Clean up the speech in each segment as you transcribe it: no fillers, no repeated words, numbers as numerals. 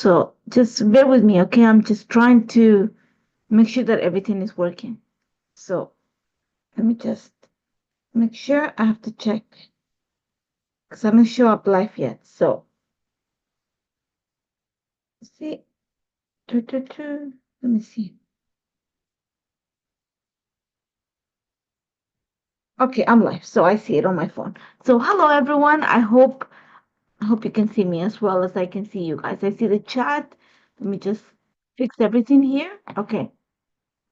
So just bear with me, okay? I'm just trying to make sure that everything is working. So let me just make sure. I have to check because I haven't show up live yet. So see, let me see. Okay, I'm live, so I see it on my phone. So hello everyone. I hope you can see me as well as I can see you guys. I see the chat. Let me just fix everything here. Okay,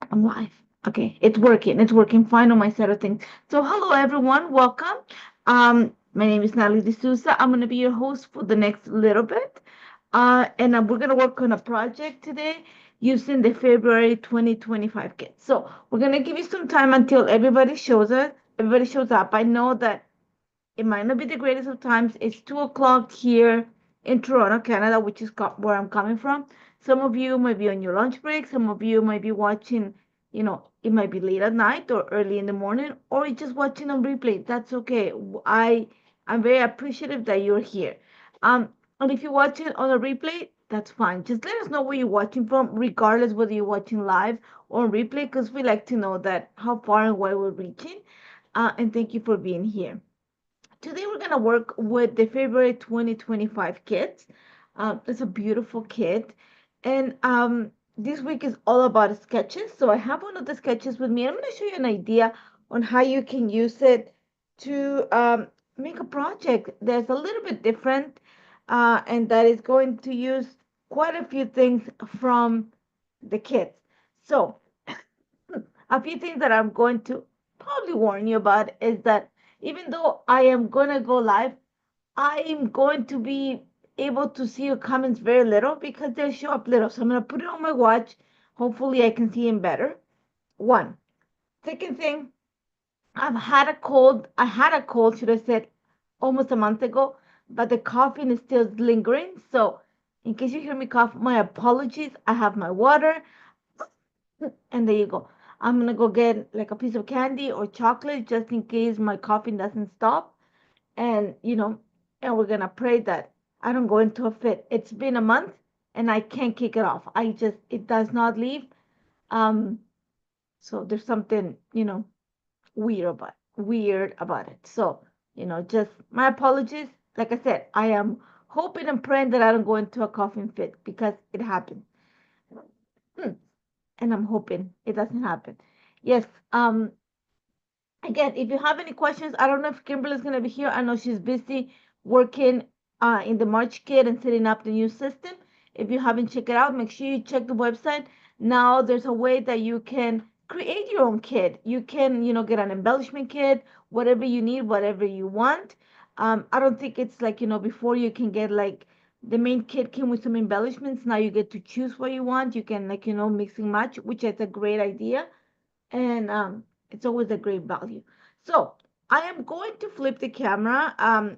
I'm live. Okay, it's working. It's working fine on my side of things. So hello everyone. Welcome. My name is Nathalie D'Souza. I'm gonna be your host for the next little bit. And we're gonna work on a project today using the February 2025 kit. So we're gonna give you some time until everybody shows up. I know that it might not be the greatest of times. It's 2 o'clock here in Toronto, Canada, which is where I'm coming from. Some of you might be on your lunch break. Some of you might be watching, it might be late at night or early in the morning, or you're just watching on replay. That's okay. I'm very appreciative that you're here. Um, and if you're watching on a replay, that's fine. Just let us know where you're watching from, regardless whether you're watching live or on replay, because we like to know that how far and wide we're reaching. And thank you for being here. Today we're gonna work with the February 2025 kit. It's a beautiful kit, and this week is all about sketches. So I have one of the sketches with me. I'm gonna show you an idea on how you can use it to make a project that's a little bit different, and that is going to use quite a few things from the kit. So a few things that I'm going to probably warn you about is that even though I am going to go live, I am going to be able to see your comments very little because they show up little. So I'm going to put it on my watch. Hopefully, I can see them better. One. Second thing, I've had a cold. I had a cold, should I said, almost a month ago, but the coughing is still lingering. So, in case you hear me cough, my apologies. I have my water. And there you go. I'm gonna go get like a piece of candy or chocolate just in case my coughing doesn't stop. And and we're gonna pray that I don't go into a fit. It's been a month and I can't kick it off. It does not leave. Um, so there's something, weird about it. So, just my apologies. Like I said, I am hoping and praying that I don't go into a coughing fit because it happened. Hmm. And I'm hoping it doesn't happen. Yes. Again, if you have any questions, I don't know if Kimberly's gonna be here. I know she's busy working in the March kit and setting up the new system. If you haven't checked it out, make sure you check the website. Now there's a way that you can create your own kit. You can, get an embellishment kit, whatever you need, whatever you want. I don't think it's like, before you can get like the main kit came with some embellishments. Now you get to choose what you want. You can like, mix and match, which is a great idea. And it's always a great value. So I am going to flip the camera.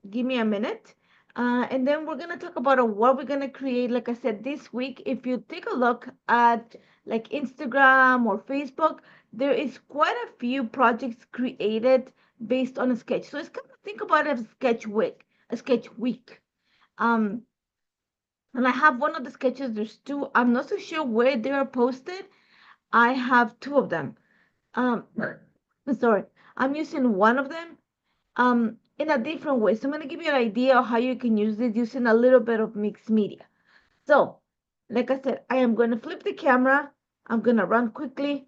Give me a minute. And then we're going to talk about what we're going to create. Like I said, this week, if you take a look at like Instagram or Facebook, there is quite a few projects created based on a sketch. So it's kind of think about it as a sketch week. Um, and I have one of the sketches. There's two. I'm not so sure where they are posted. I have two of them. Sorry, I'm using one of them in a different way. So I'm going to give you an idea of how you can use this using a little bit of mixed media. So, like I said, I am going to flip the camera. I'm going to run quickly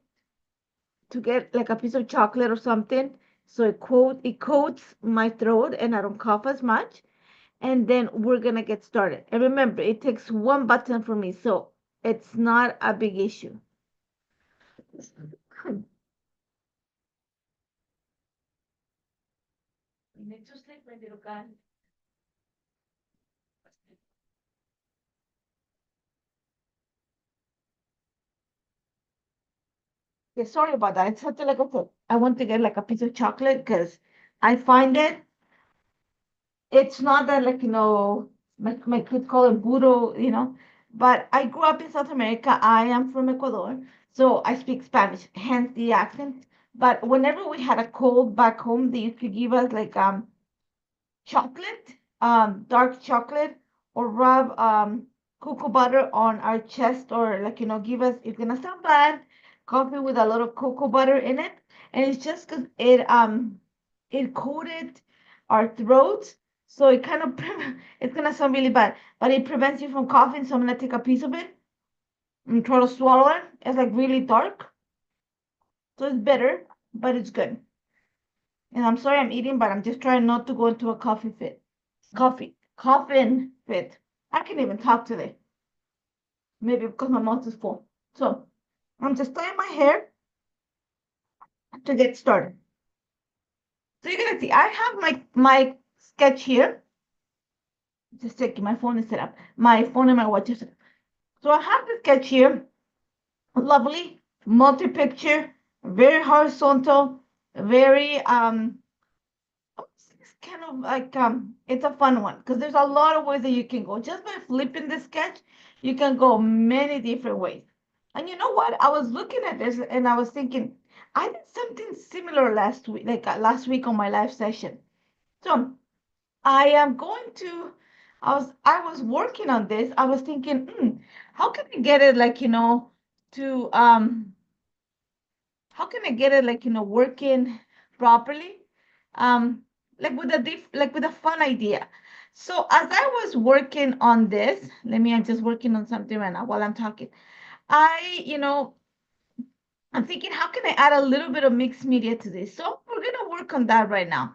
to get like a piece of chocolate or something. So it coats my throat and I don't cough as much. And then we're going to get started. And remember, it takes one button for me. So it's not a big issue. Yeah, sorry about that. It's something like I want to get like a piece of chocolate because I find it's not that like my kids call it burro, but I grew up in South America. I am from Ecuador, so I speak Spanish, hence the accent. But whenever we had a cold back home, they used to give us like chocolate, dark chocolate, or rub cocoa butter on our chest, or like, give us, it's gonna sound bad, coffee with a lot of cocoa butter in it. And it's just because it coated our throats. So it kind of, it's gonna sound really bad, but it prevents you from coughing. So I'm gonna take a piece of it and try to swallow it. It's like really dark. So it's bitter, but it's good. And I'm sorry I'm eating, but I'm just trying not to go into a coffee fit. Coffin fit. I can't even talk today. Maybe because my mouth is full. So I'm just tying my hair to get started. So you're gonna see I have my sketch here. Just checking my phone is set up. My phone and my watch is set up. So I have the sketch here. Lovely multi-picture, very horizontal, very it's kind of like it's a fun one because there's a lot of ways that you can go. Just by flipping the sketch, you can go many different ways. And you know what? I was looking at this and I was thinking, I did something similar last week, like last week on my live session. So I am going to, I was working on this. I was thinking, how can I get it like, to how can I get it like, working properly? Um, like with a fun idea. So as I was working on this, I'm just working on something right now while I'm talking. I, I'm thinking, how can I add a little bit of mixed media to this? So we're gonna work on that right now,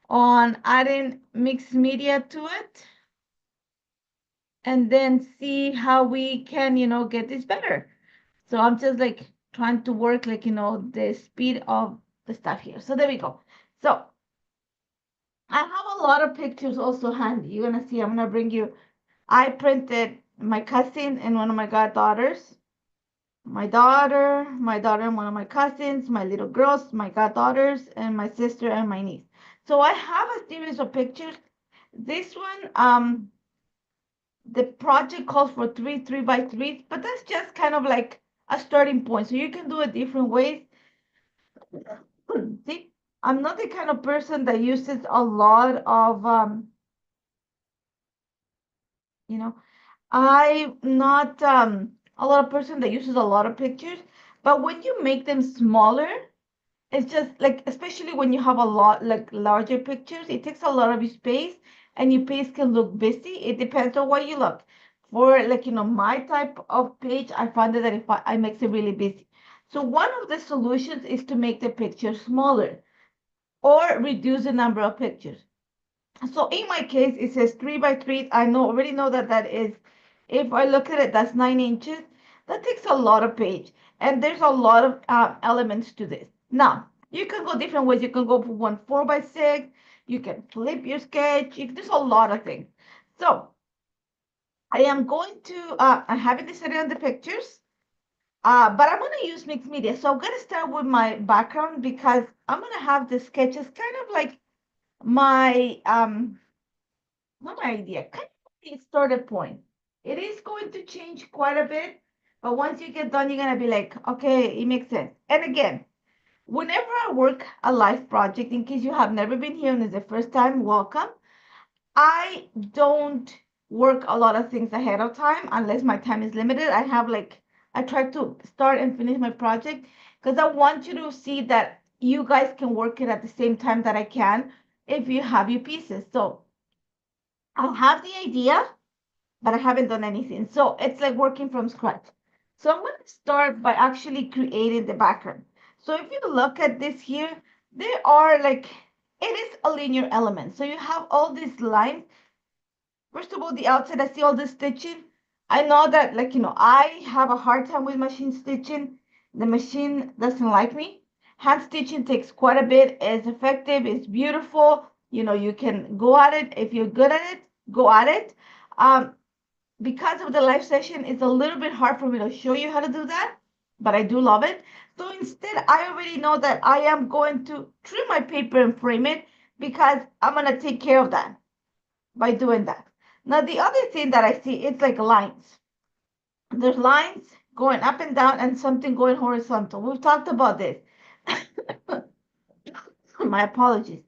on adding mixed media to it, and then see how we can, get this better. So I'm just like trying to work like, the speed of the stuff here. So there we go. So I have a lot of pictures also handy. You're gonna see, I'm gonna bring you, I printed my cousin and one of my goddaughters, my daughter and one of my cousins, my little girls, my goddaughters, and my sister and my niece. So I have a series of pictures. This one, the project calls for three by threes, but that's just kind of like a starting point. So you can do it different ways. See, I'm not the kind of person that uses a lot of, you know, I'm not a lot of person that uses a lot of pictures, but when you make them smaller, it's just like, especially when you have a lot like larger pictures, it takes a lot of your space and your page can look busy. It depends on what you look for. Like, my type of page, I find that if I makes it really busy. So one of the solutions is to make the picture smaller or reduce the number of pictures. So in my case, it says 3 by 3. I already know that that is, if I look at it, that's 9 inches. That takes a lot of page, and there's a lot of elements to this. Now, you can go different ways. You can go for one 4 by 6. You can flip your sketch. There's a lot of things. So I am going to, I haven't decided on the pictures, but I'm going to use mixed media. So I'm going to start with my background because I'm going to have the sketches kind of like my, not my idea, kind of the started point. It is going to change quite a bit, but once you get done, you're gonna be like, okay, it makes sense. And again, whenever I work a live project, in case you have never been here and it's the first time, welcome. I don't work a lot of things ahead of time unless my time is limited. I try to start and finish my project because I want you to see that you guys can work it at the same time that I can if you have your pieces. So I'll have the idea, but I haven't done anything. So it's like working from scratch. So I'm going to start by actually creating the background. So if you look at this here, there are like, it is a linear element. So you have all these lines. First of all, the outside, I see all this stitching. I know that, like, I have a hard time with machine stitching. The machine doesn't like me. Hand stitching takes quite a bit. It's effective. It's beautiful. You can go at it. If you're good at it, go at it. Because of the live session, it's a little bit hard for me to show you how to do that, but I do love it. So instead, I already know that I am going to trim my paper and frame it because I'm going to take care of that by doing that. Now, the other thing that I see, it's like lines. There's lines going up and down and something going horizontal. We've talked about this. My apologies.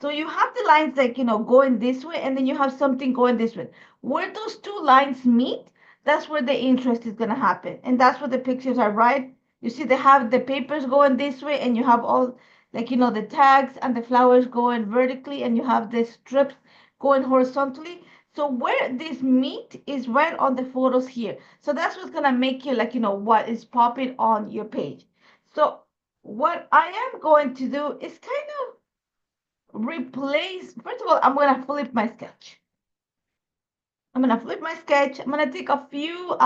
So you have the lines like, going this way, and then you have something going this way. Where those two lines meet, that's where the interest is gonna happen. And that's where the pictures are, right? You see they have the papers going this way and you have all like the tags and the flowers going vertically and you have the strips going horizontally. So where this meet is right on the photos here. So that's what's gonna make you like what is popping on your page. So what I am going to do is kind of replace, first of all, I'm gonna flip my sketch. I'm gonna flip my sketch. I'm gonna take a few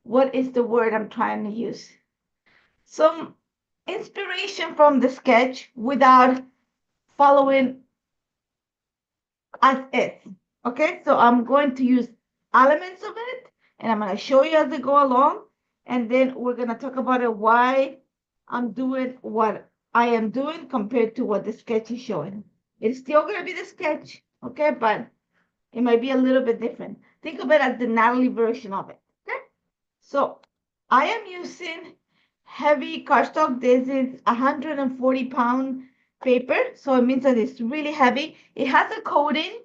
what is the word I'm trying to use? Some inspiration from the sketch without following as is. Okay, so I'm going to use elements of it and I'm going to show you as we go along. And then we're going to talk about it, why I'm doing what I am doing compared to what the sketch is showing. It's still going to be the sketch, okay, but it might be a little bit different. Think of it as the Nathalie version of it. Okay, so I am using heavy cardstock. This is 140-pound paper, so it means that it's really heavy. It has a coating.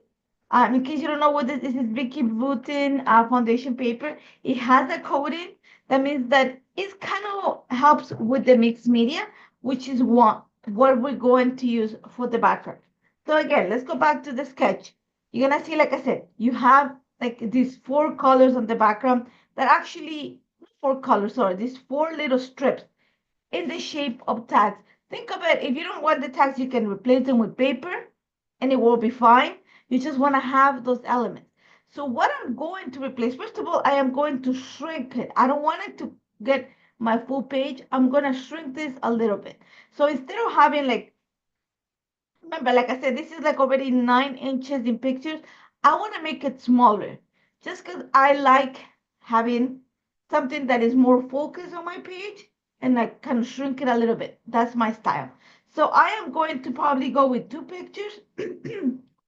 In case you don't know what this is, Vicky Boutin foundation paper. It has a coating. That means that it kind of helps with the mixed media, which is what we're going to use for the background. So again, let's go back to the sketch. You're gonna see, like I said, you have like these 4 colors on the background that actually, not 4 colors, sorry, these 4 little strips in the shape of tags. Think of it, if you don't want the tags, you can replace them with paper and it will be fine. You just want to have those elements. So what I'm going to replace, first of all, I am going to shrink it. I don't want it to get my full page. I'm going to shrink this a little bit. So instead of having like, remember, like I said, this is like already 9 inches in pictures. I want to make it smaller just because I like having something that is more focused on my page and I can shrink it a little bit. That's my style. So I am going to probably go with 2 pictures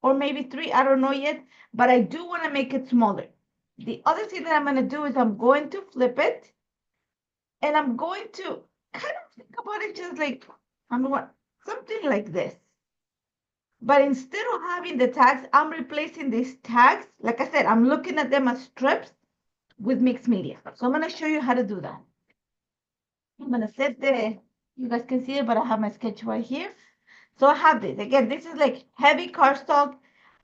or maybe 3. I don't know yet, but I do want to make it smaller. The other thing that I'm going to do is I'm going to flip it and I'm going to kind of think about it just like, I'm going something like this. But instead of having the tags, I'm replacing these tags. Like I said, I'm looking at them as strips with mixed media. So I'm going to show you how to do that. I'm going to set you guys can see it, but I have my sketch right here. So I have this. Again, this is like heavy cardstock.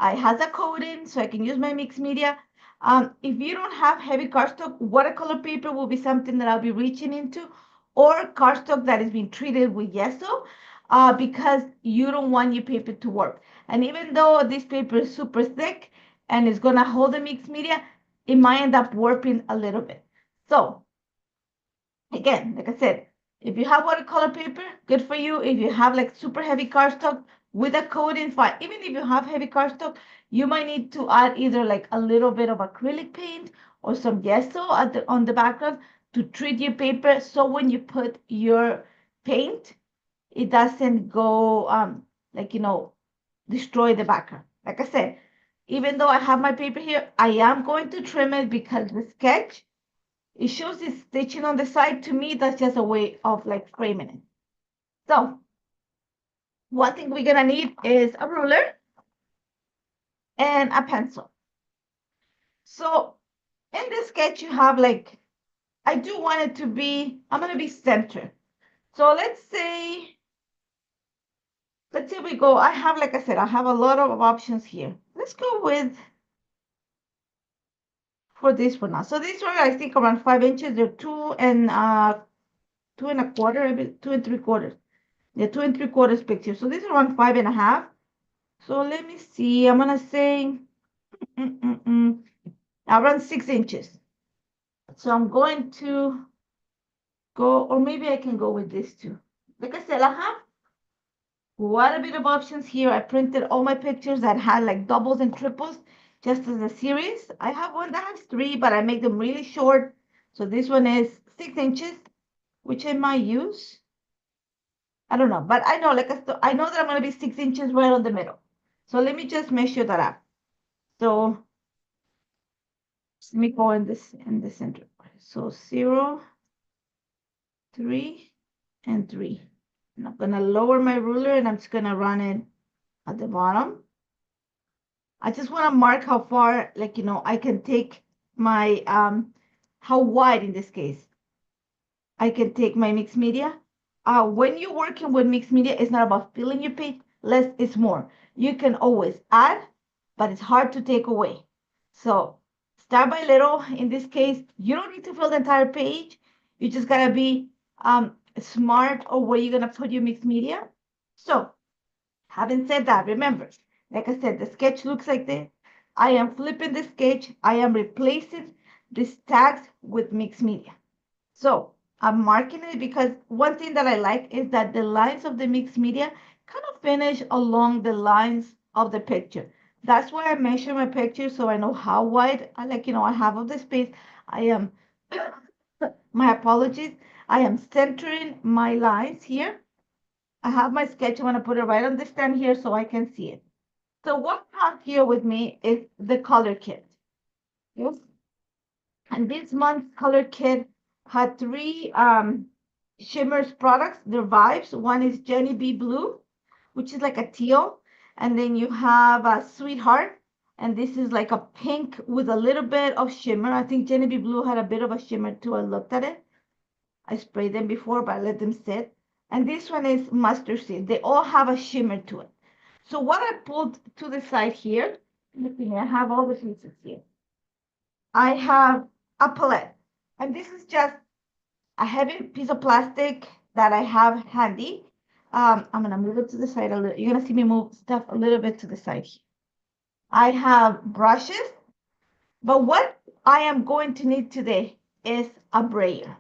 It has a coating, so I can use my mixed media. If you don't have heavy cardstock, watercolor paper will be something that I'll be reaching into, or cardstock that is being treated with gesso, because you don't want your paper to warp. And even though this paper is super thick and it's gonna hold the mixed media, it might end up warping a little bit. So again, like I said, if you have watercolor paper, good for you. If you have like super heavy cardstock with a coating, fine. Even if you have heavy cardstock, you might need to add either like a little bit of acrylic paint or some gesso on the background to treat your paper, so when you put your paint, it doesn't go like destroy the background. Like I said, even though I have my paper here, I am going to trim it because the sketch, it shows this stitching on the side. To me, that's just a way of like framing it. So one thing we're gonna need is a ruler and a pencil. So in this sketch, you have like, I do want it to be, I'm gonna be centered. So let's say we go, I have, like I said, I have a lot of options here. Let's go with, for this one now. So these are, I think, around 5 inches. They're 2 and a quarter, 2 and 3/4. They're 2 and 3/4 pictures. So these are around 5.5. So let me see. I'm gonna say around 6 inches. So I'm going to go, or maybe I can go with this too. Like I said, I have quite a bit of options here. I printed all my pictures that had like doubles and triples just as a series. I have one that has 3, but I make them really short. So this one is 6 inches, which I might use. I don't know, but I know, I know that I'm going to be 6 inches right on the middle. So let me just measure that up. So let me go in the center. So 0, 3, and 3. And I'm going to lower my ruler and I'm just going to run it at the bottom. I just want to mark how far, I can take my how wide in this case I can take my mixed media. When you're working with mixed media, it's not about filling your page. Less is more. You can always add, but it's hard to take away. So start by little. In this case, you don't need to fill the entire page. You just gotta be smart of where you're gonna put your mixed media. So having said that, remember, like I said, the sketch looks like this. I am flipping the sketch. I am replacing these tags with mixed media. So I'm marking it because one thing that I like is that the lines of the mixed media kind of finish along the lines of the picture. That's why I measure my picture so I know how wide I have of the space. I am, my apologies, I am centering my lines here. I have my sketch. I want to put it right on the stand here so I can see it. So what I have here with me is the color kit. Yes. And this month's color kit had three Shimmers products. They're vibes. One is Jenny B Blue, which is like a teal. And then you have a Sweetheart. And this is like a pink with a little bit of shimmer. I think Jenny B Blue had a bit of a shimmer too. I looked at it. I sprayed them before, but I let them sit. And this one is Mustard Seed. They all have a shimmer to it. So what I pulled to the side here, look at me, I have all the pieces here. I have a palette. And this is just a heavy piece of plastic that I have handy. I'm gonna move it to the side a little. You're gonna see me move stuff a little bit to the side here. I have brushes, but what I am going to need today is a brayer.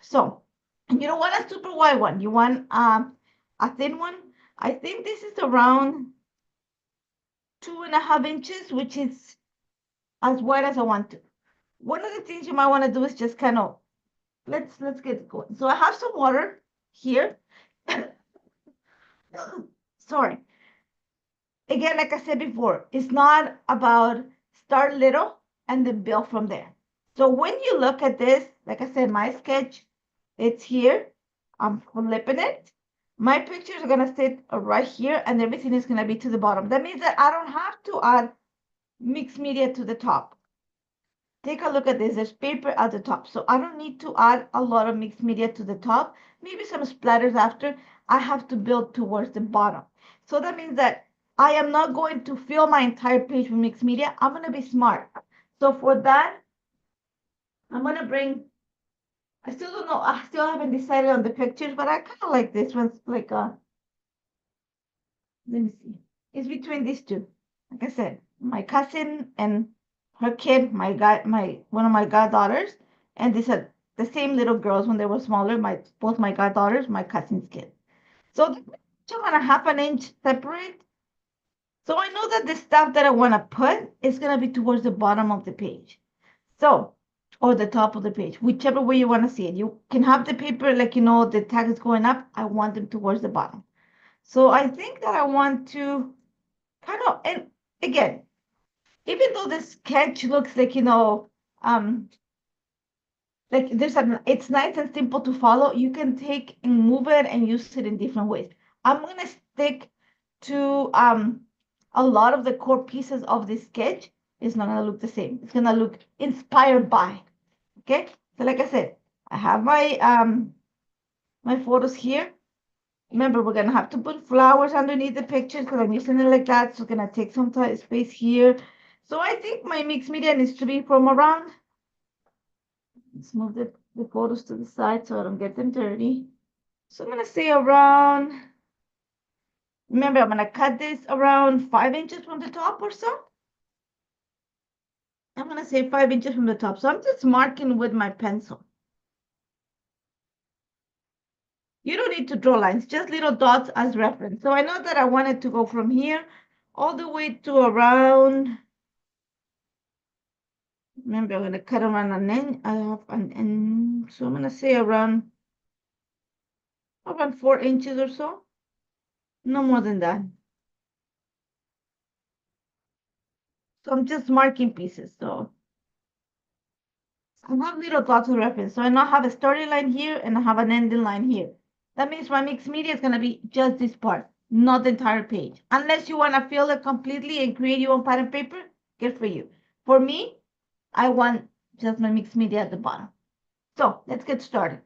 So you don't want a super wide one. You want a thin one. I think this is around 2.5 inches, which is as wide as I want to. One of the things you might want to do is just kind of let's get going. So I have some water here. Sorry. Again, like I said before, it's not about start little and then build from there. So when you look at this, like I said, my sketch, it's here. I'm flipping it. My pictures are gonna sit right here and everything is gonna be to the bottom. That means that I don't have to add mixed media to the top. Take a look at this. There's paper at the top. So I don't need to add a lot of mixed media to the top. Maybe some splatters after. I have to build towards the bottom. So that means that I am not going to fill my entire page with mixed media. I'm going to be smart. So for that, I'm going to bring, I still don't know, I still haven't decided on the pictures, but I kind of like this one. Like, let me see. It's between these two. Like I said, my cousin and her kid, one of my goddaughters, and these are the same little girls when they were smaller. Both my goddaughters, my cousin's kid. So the 2.5 inch separate. So I know that the stuff that I want to put is gonna be towards the bottom of the page. So, or the top of the page, whichever way you want to see it. You can have the paper like the tag is going up. I want them towards the bottom. So I think that I want to kind of, and again, even though the sketch looks like it's nice and simple to follow, you can take and move it and use it in different ways. I'm gonna stick to a lot of the core pieces of this sketch. It's not gonna look the same. It's gonna look inspired by. Okay, so like I said, I have my photos here. Remember, we're gonna have to put flowers underneath the pictures because I'm using it like that. So it's gonna take some space here. So I think my mixed media needs to be from around. Let's move the photos to the side so I don't get them dirty. So I'm gonna say around, remember I'm gonna cut this around 5 inches from the top or so. I'm gonna say 5 inches from the top. So I'm just marking with my pencil. You don't need to draw lines, just little dots as reference. So I know that I wanted to go from here all the way to around, remember I'm gonna cut around an end. I have an end, so I'm gonna say around 4 inches or so. No more than that. So I'm just marking pieces. So I have little dots of reference. So I now have a starting line here and I have an ending line here. That means my mixed media is gonna be just this part, not the entire page. Unless you wanna fill it completely and create your own pattern paper, good for you. For me, I want just my mixed media at the bottom. So let's get started.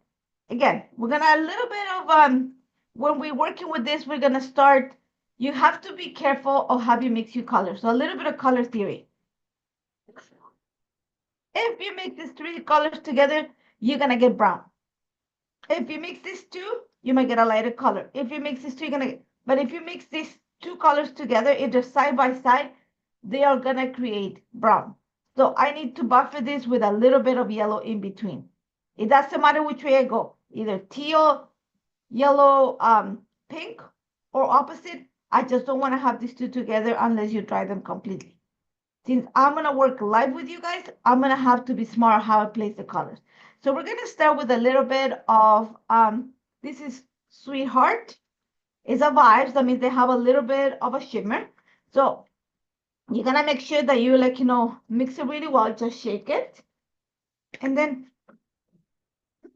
Again, we're gonna a little bit of when we're working with this, we're gonna start. You have to be careful of how you mix your colors. So a little bit of color theory. If you mix these three colors together, you're gonna get brown. If you mix these two, you might get a lighter color. If you mix these two, you're gonna get, but if you mix these two colors together, if they're side by side, they are gonna create brown. So I need to buffer this with a little bit of yellow in between. It doesn't matter which way I go, either teal, yellow, pink, or opposite. I just don't want to have these two together unless you dry them completely. Since I'm gonna work live with you guys, I'm gonna have to be smart how I place the colors. So we're gonna start with a little bit of, this is Sweetheart. It's a vibes, that means they have a little bit of a shimmer. So you're gonna make sure that you mix it really well, just shake it. And then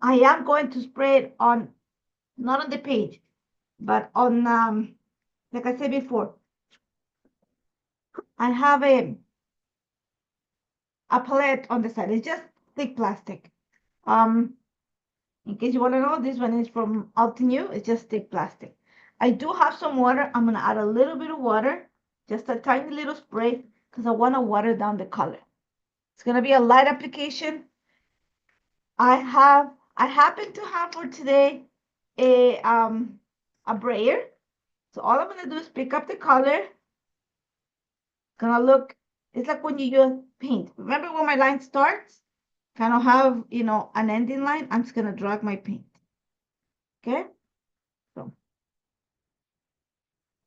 I am going to spray it on, not on the page, but on, like I said before, I have a palette on the side. It's just thick plastic. In case you want to know, this one is from Altenew. It's just thick plastic. I do have some water. I'm gonna add a little bit of water, just a tiny little spray, because I want to water down the color. It's gonna be a light application. I happen to have for today a brayer. So all I'm gonna do is pick up the color. Gonna look, it's like when you use paint. Remember where my line starts? Kind of have, an ending line. I'm just gonna drag my paint. Okay? So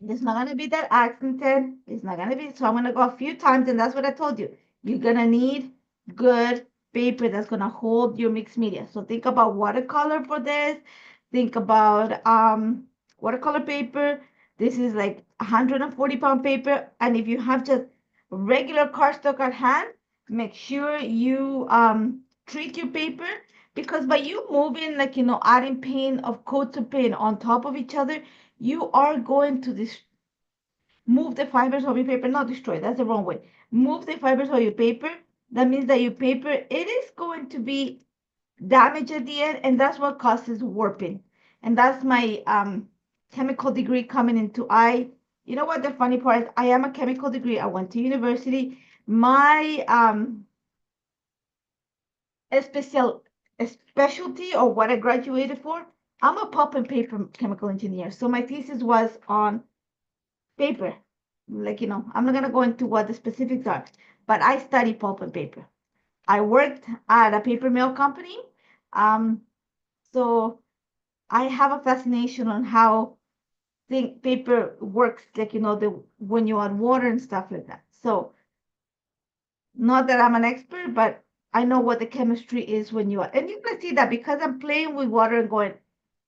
it's not gonna be that accented. It's not gonna be, so I'm gonna go a few times, and that's what I told you. You're gonna need good paper that's gonna hold your mixed media. So think about watercolor for this. Think about watercolor paper. This is like 140-pound paper, and if you have just regular cardstock at hand, make sure you treat your paper, because by you moving, adding paint of coats of paint on top of each other, you are going to move the fibers of your paper, not destroy, that's the wrong way. Move the fibers of your paper. That means that your paper, it is going to be damaged at the end, and that's what causes warping. And that's my chemical degree coming into you know what the funny part is? I am a chemical degree. I went to university. My specialty, or what I graduated for, I'm a pulp and paper chemical engineer. So my thesis was on paper. I'm not gonna go into what the specifics are, but I study pulp and paper. I worked at a paper mill company. So I have a fascination on how paper works, when you add water and stuff like that. So not that I'm an expert, but I know what the chemistry is when you add, and you can see that because I'm playing with water and going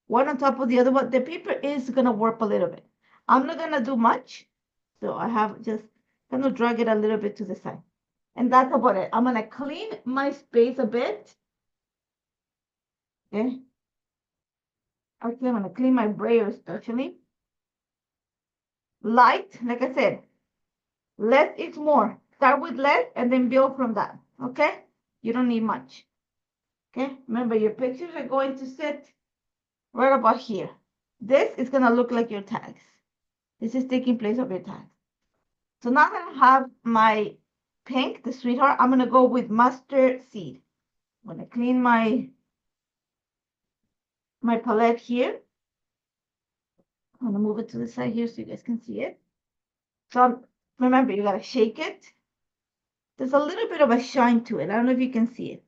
one on top of the other one, the paper is gonna warp a little bit. I'm not gonna do much. So I have just gonna drag it a little bit to the side. And that's about it. I'm gonna clean my space a bit. Okay. Okay, I'm gonna clean my brayer especially. Light, like I said, less is more. Start with less and then build from that. Okay? You don't need much. Okay? Remember, your pictures are going to sit right about here. This is gonna look like your tags. This is taking place of your tags. So now that I have my pink, the Sweetheart, I'm gonna go with mustard seed. I'm gonna clean my palette here. I'm gonna move it to the side here so you guys can see it. So remember, you gotta shake it. There's a little bit of a shine to it. I don't know if you can see it,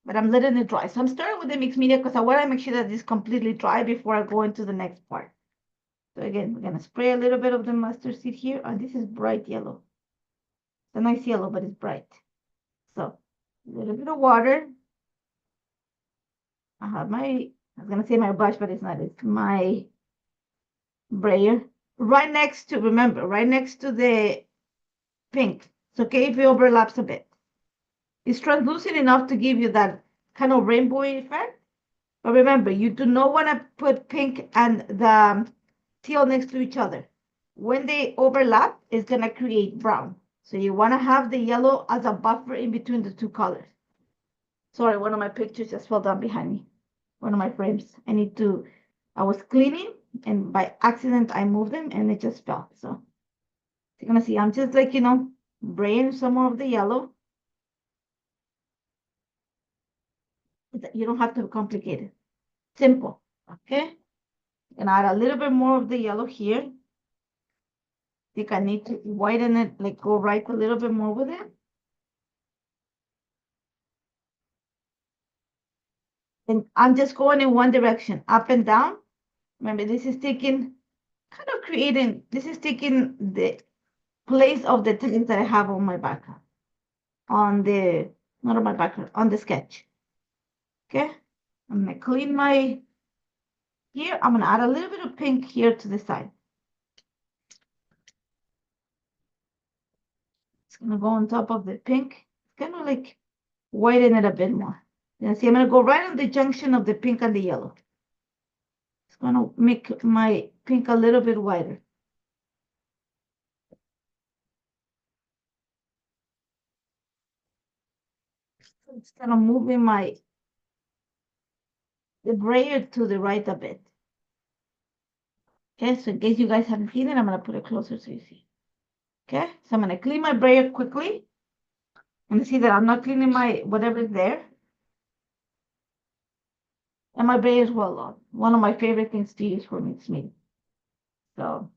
but I'm letting it dry. So I'm starting with the mixed media because I want to make sure that it's completely dry before I go into the next part. So again, we're gonna spray a little bit of the mustard seed here. Oh, this is bright yellow. It's a nice yellow, but it's bright. So a little bit of water. I have I was gonna say my brush, but it's not. It's my brayer. Right next to, remember, right next to the pink. It's okay if it overlaps a bit. It's translucent enough to give you that kind of rainbow effect. But remember, you do not want to put pink and the teal next to each other. When they overlap, it's going to create brown. So you want to have the yellow as a buffer in between the two colors. Sorry, one of my pictures just fell down behind me. One of my frames. I was cleaning and by accident I moved them and it just fell. So you're gonna see I'm just like, spraying some more of the yellow. You don't have to complicate it. Simple. Okay. And add a little bit more of the yellow here. I think I need to whiten it, like go right a little bit more with it. And I'm just going in one direction, up and down. Remember, this is taking the place of the text that I have on my background, not on my background, on the sketch. Okay, I'm gonna clean here. I'm gonna add a little bit of pink here to the side. It's gonna go on top of the pink. It's gonna like whiten it a bit more. You see, I'm gonna go right on the junction of the pink and the yellow. It's gonna make my pink a little bit whiter. It's kind of moving the brayer to the right a bit. Okay, so in case you guys haven't seen it, I'm gonna put it closer so you see. Okay, so I'm gonna clean my brayer quickly. And see that I'm not cleaning my whatever is there. And my brayer is well on. One of my favorite things to use for mixed meat. So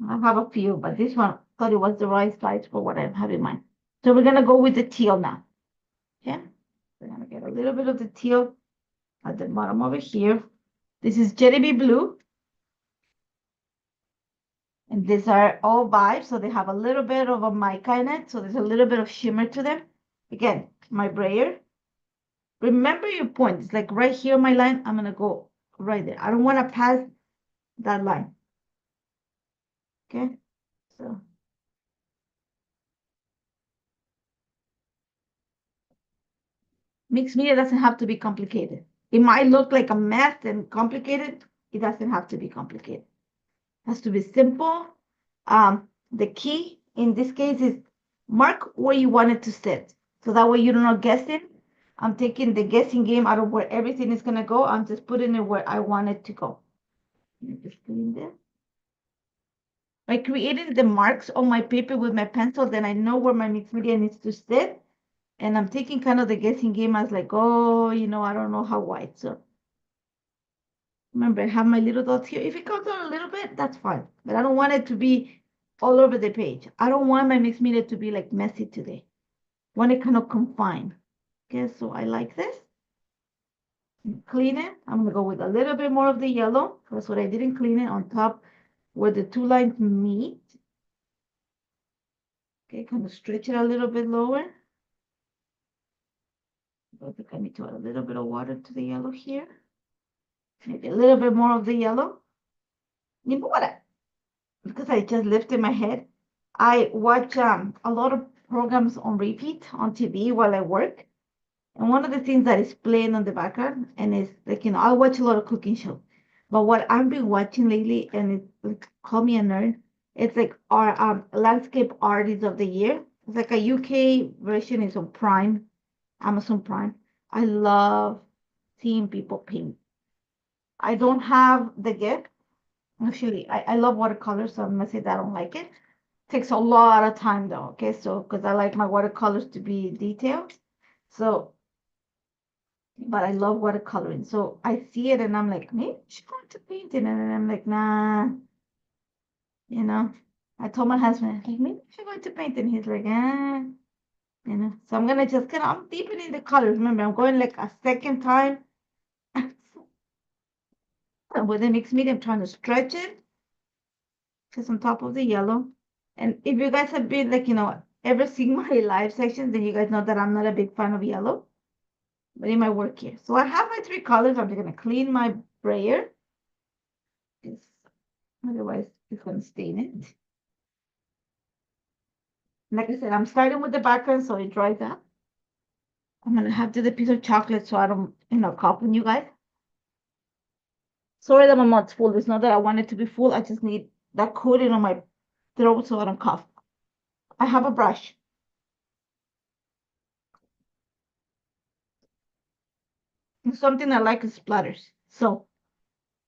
I have a few, but this one I thought it was the right size for what I have in mind. So we're gonna go with the teal now. Okay, we're gonna get a little bit of the teal at the bottom over here. This is Jelly Blue. And these are all vibes, so they have a little bit of a mica in it, so there's a little bit of shimmer to them. Again, my brayer. Remember your point. It's like right here, my line. I'm gonna go right there. I don't want to pass that line. Okay, so mixed media doesn't have to be complicated. It might look like a mess and complicated. It doesn't have to be complicated. It has to be simple. The key in this case is mark where you want it to sit. So that way you're not guessing. I'm taking the guessing game out of where everything is gonna go. I'm just putting it where I want it to go. Just clean this. By creating the marks on my paper with my pencil, then I know where my mixed media needs to sit. And I'm taking kind of the guessing game as like, oh, I don't know how wide. So remember, I have my little dots here. If it comes out a little bit, that's fine. But I don't want it to be all over the page. I don't want my mixed media to be like messy today. I want it kind of confined. Okay, so I like this. Clean it. I'm gonna go with a little bit more of the yellow. That's what I didn't clean it on top where the two lines meet. Okay, kind of stretch it a little bit lower. I think I need to add a little bit of water to the yellow here. Maybe a little bit more of the yellow. You know what? Because I just lifted my head, I watch a lot of programs on repeat on TV while I work. And one of the things that is playing on the background, and it's like, I watch a lot of cooking shows. But what I've been watching lately, and it's like, call me a nerd, it's like our landscape artist of the year. It's like a UK version, is on Prime, Amazon Prime. I love seeing people paint. I don't have the gift. Actually, I love watercolors, so I'm gonna say that I don't like it. Takes a lot of time though, okay? So, because I like my watercolors to be detailed. So, but I love watercoloring. So I see it and I'm like, maybe I should go into painting. And then I'm like, nah, you know. I told my husband, like, maybe I should go into painting. He's like, So I'm gonna just I'm deepening the colors. Remember, I'm going like a second time. With the mixed media, I'm trying to stretch it just on top of the yellow. And if you guys have been like, ever seen my live sections, then you guys know that I'm not a big fan of yellow, but it might work here. So I have my three colors. I'm just gonna clean my brayer. Otherwise, it's gonna stain it. Like I said, I'm starting with the background so it dries up. I'm gonna have to the piece of chocolate so I don't, cough on you guys. Sorry that my mouth's full. It's not that I want it to be full. I just need that coating on my throat so I don't cough. I have a brush. And something I like is splatters. So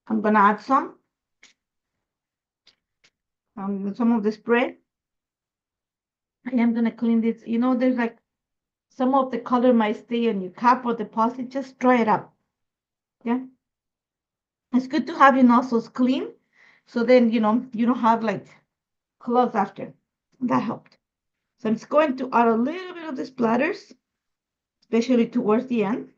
I'm gonna add some of the spray. I am gonna clean this. You know, there's like some of the color might stay on your cap or deposit. Just dry it up. Yeah. It's good to have your nostrils clean. So then, you don't have like clogs after. That helped. So I'm just going to add a little bit of the splatters, especially towards the end.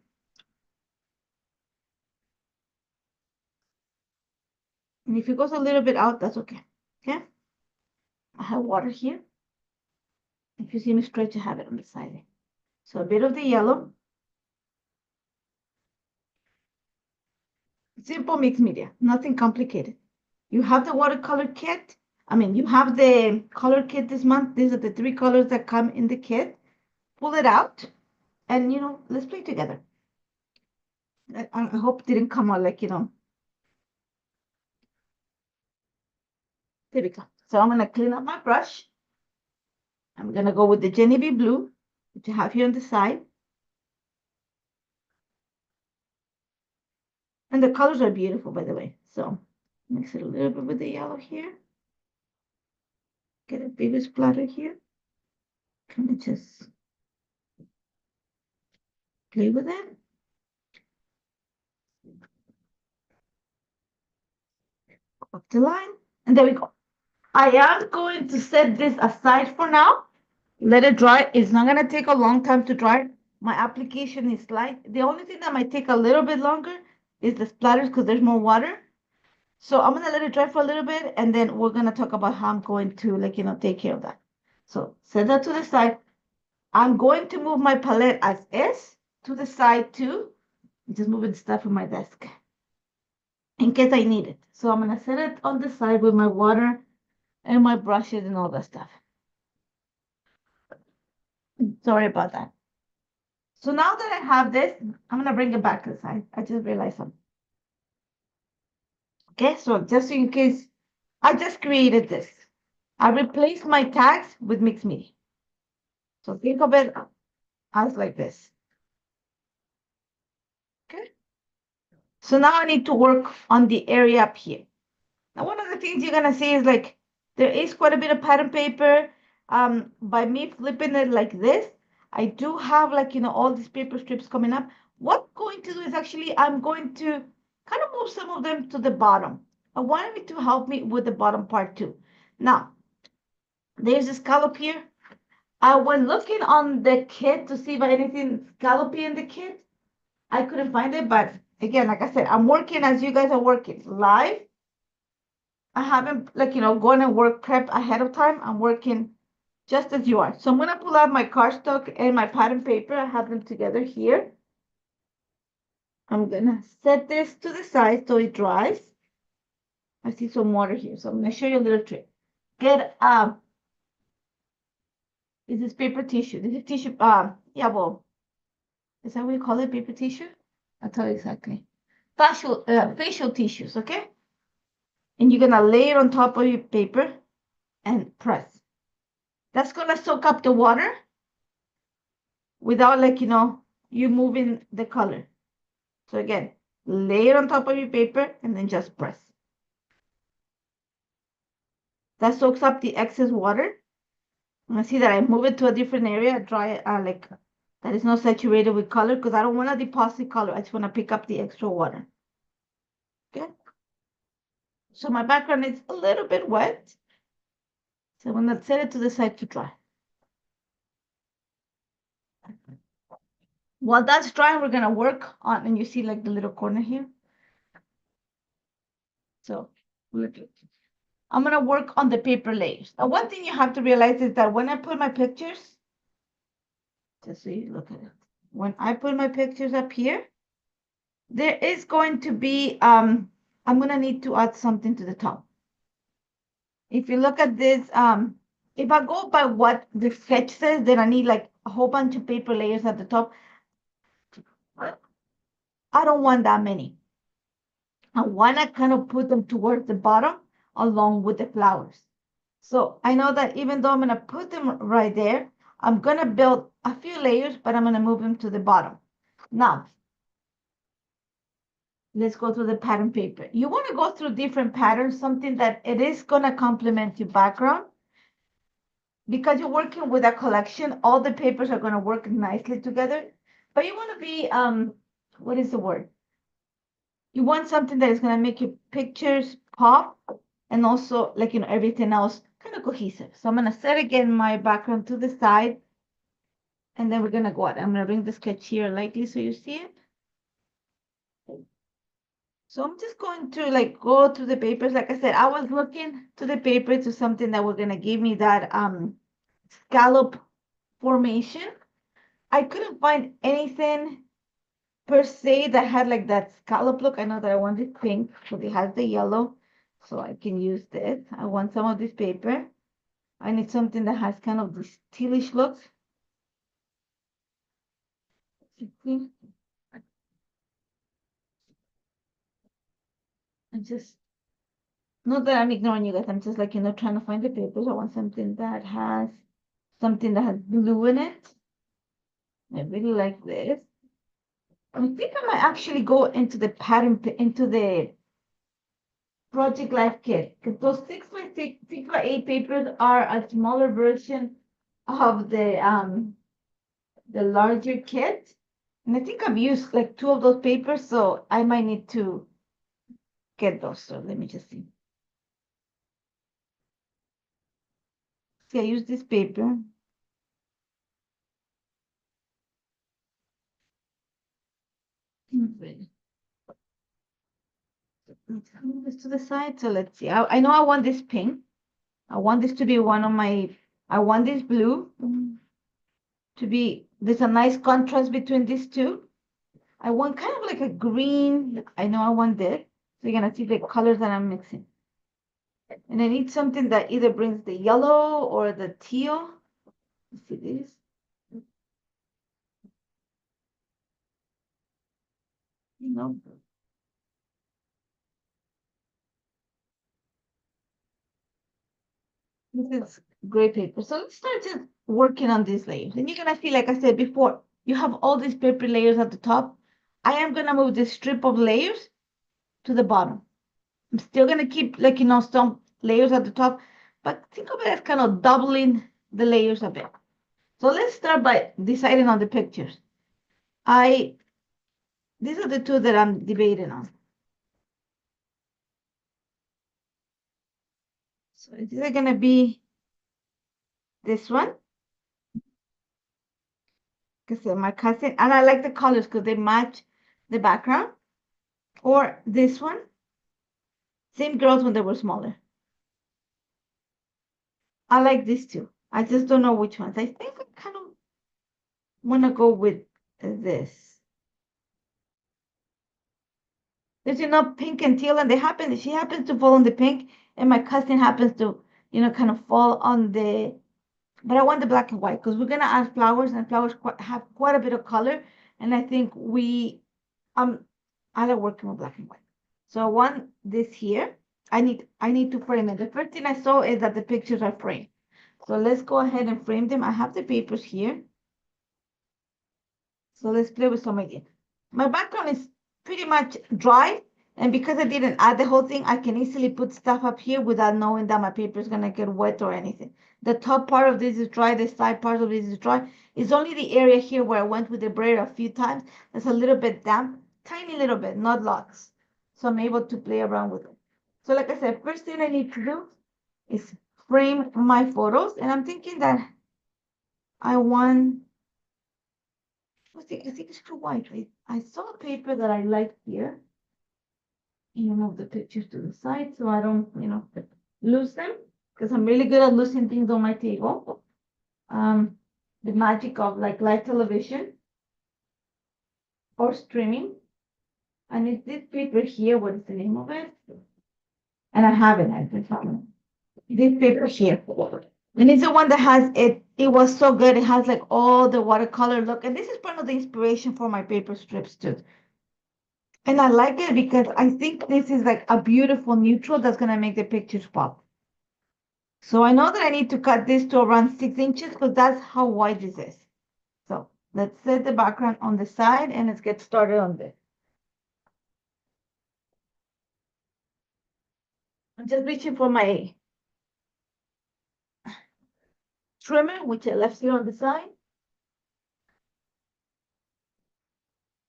And if it goes a little bit out, that's okay. Okay. I have water here. If you see me stretch, I have it on the side. So a bit of the yellow. Simple mixed media, nothing complicated. You have the watercolor kit. You have the color kit this month. These are the 3 colors that come in the kit. Pull it out and, let's play together. I hope it didn't come out like, there we go. So I'm going to clean up my brush. I'm going to go with the Genevieve blue, which I have here on the side. And the colors are beautiful, by the way. So mix it a little bit with the yellow here. Get a bigger splatter here. Kind of just play with it. Up the line. And there we go. I am going to set this aside for now. Let it dry. It's not going to take a long time to dry. My application is light. The only thing that might take a little bit longer is the splatters because there's more water. So I'm going to let it dry for a little bit and then we're going to talk about how I'm going to, take care of that. So set that to the side. I'm going to move my palette as is to the side too. Just moving stuff from my desk in case I need it. So I'm going to set it on the side with my water and my brushes and all that stuff. Sorry about that. So now that I have this, I'm going to bring it back to the side. I just realized something. Okay, so just in case, I just created this. I replaced my tags with mixed media. So think of it as like this. Okay. So now I need to work on the area up here. Now, one of the things you're going to see is like, there is quite a bit of pattern paper. By me flipping it like this, I do have like, all these paper strips coming up. What I'm going to do is actually, I'm going to kind of move some of them to the bottom. I wanted it to help me with the bottom part too. Now, there's a scallop here. I went looking on the kit to see if anything scallopy in the kit. I couldn't find it, but again, like I said, I'm working as you guys are working live. I haven't gone and work prep ahead of time. I'm working just as you are. So I'm gonna pull out my cardstock and my pattern paper. I have them together here. I'm gonna set this to the side so it dries. I see some water here, so I'm gonna show you a little trick. Get this is paper tissue. This is tissue. Yeah, well, is that what you call it? Paper tissue? I'll tell you exactly. Facial tissues, okay? And you're gonna lay it on top of your paper and press. That's gonna soak up the water without you moving the color. So again, lay it on top of your paper and then just press. That soaks up the excess water. I see that I move it to a different area, dry it that is not saturated with color because I don't want to deposit color. I just want to pick up the extra water. Okay. So my background is a little bit wet. So I'm going to set it to the side to dry. While that's drying, we're going to work on, and you see like the little corner here. So I'm going to work on the paper layers. Now, one thing you have to realize is that when I put my pictures, just so you look at it, when I put my pictures up here, there is going to be, I'm going to need to add something to the top. If you look at this, if I go by what the sketch says, then I need like a whole bunch of paper layers at the top. I don't want that many. I want to kind of put them towards the bottom along with the flowers. So I know that even though I'm gonna put them right there, I'm gonna build a few layers, but I'm gonna move them to the bottom. Now, let's go through the pattern paper. You wanna go through different patterns, something that it is gonna complement your background. Because you're working with a collection, all the papers are gonna work nicely together. But you wanna be, what is the word? You want something that is gonna make your pictures pop and also like everything else kind of cohesive. So I'm gonna set again my background to the side and then we're gonna go out. I'm gonna bring the sketch here lightly so you see it. So I'm just going to like go through the papers. Like I said, I was looking to the paper to something that was gonna give me that scallop formation. I couldn't find anything per se that had like that scallop look. I know that I wanted pink, so it has the yellow, so I can use this. I want some of this paper. I need something that has kind of this tealish look. I just, not that I'm ignoring you guys, I'm just like, trying to find the papers. I want something that has blue in it. I really like this. I think I might actually go into the pattern, into the Project Life Kit, because those 6x6, 6x8 papers are a smaller version of the larger kit. And I think I've used like 2 of those papers, so I might need to get those. So let me just see. See, I use this paper. Let's move this to the side. So let's see. I know I want this pink. I want this to be one of my, I want this blue to be, there's a nice contrast between these two. I want kind of like a green. I know I want this. So you're gonna see the colors that I'm mixing. And I need something that either brings the yellow or the teal. Let's see this. You know, this is gray paper. So let's start just working on these layers. And you're gonna see, like I said before, you have all these paper layers at the top. I am gonna move this strip of layers to the bottom. I'm still gonna keep like some layers at the top, but think of it as kind of doubling the layers a bit. So let's start by deciding on the pictures. These are the two that I'm debating on. So it's either gonna be this one, because my cousin, and I like the colors because they match the background, or this one, same girls when they were smaller. I like these two. I just don't know which ones. I think I kind of want to go with this. There's pink and teal, and she happens to fall on the pink, and my cousin happens to, kind of fall on the, but I want the black and white because we're gonna add flowers, and flowers have quite a bit of color, and I think I like working with black and white. So I want this here. I need to frame it. The first thing I saw is that the pictures are framed. So let's go ahead and frame them. I have the papers here. So let's play with some ideas. My background is pretty much dry. And because I didn't add the whole thing, I can easily put stuff up here without knowing that my paper is going to get wet or anything. The top part of this is dry. The side part of this is dry. It's only the area here where I went with the brayer a few times that's a little bit damp. Tiny little bit, not lots. So I'm able to play around with it. So like I said, first thing I need to do is frame my photos. And I'm thinking that I want, I think it's too white, right? I saw a paper that I liked here. You move the pictures to the side so I don't, lose them because I'm really good at losing things on my table. The magic of like live television or streaming. And it's this paper here. What is the name of it? And I have it. I can tell you. This paper here. And it's the one that has it. It was so good. It has like all the watercolor look. And this is part of the inspiration for my paper strips too. And I like it because I think this is like a beautiful neutral that's gonna make the pictures pop. So I know that I need to cut this to around 6 inches because that's how wide this is. So let's set the background on the side and let's get started on this. I'm just reaching for my trimmer, which I left here on the side.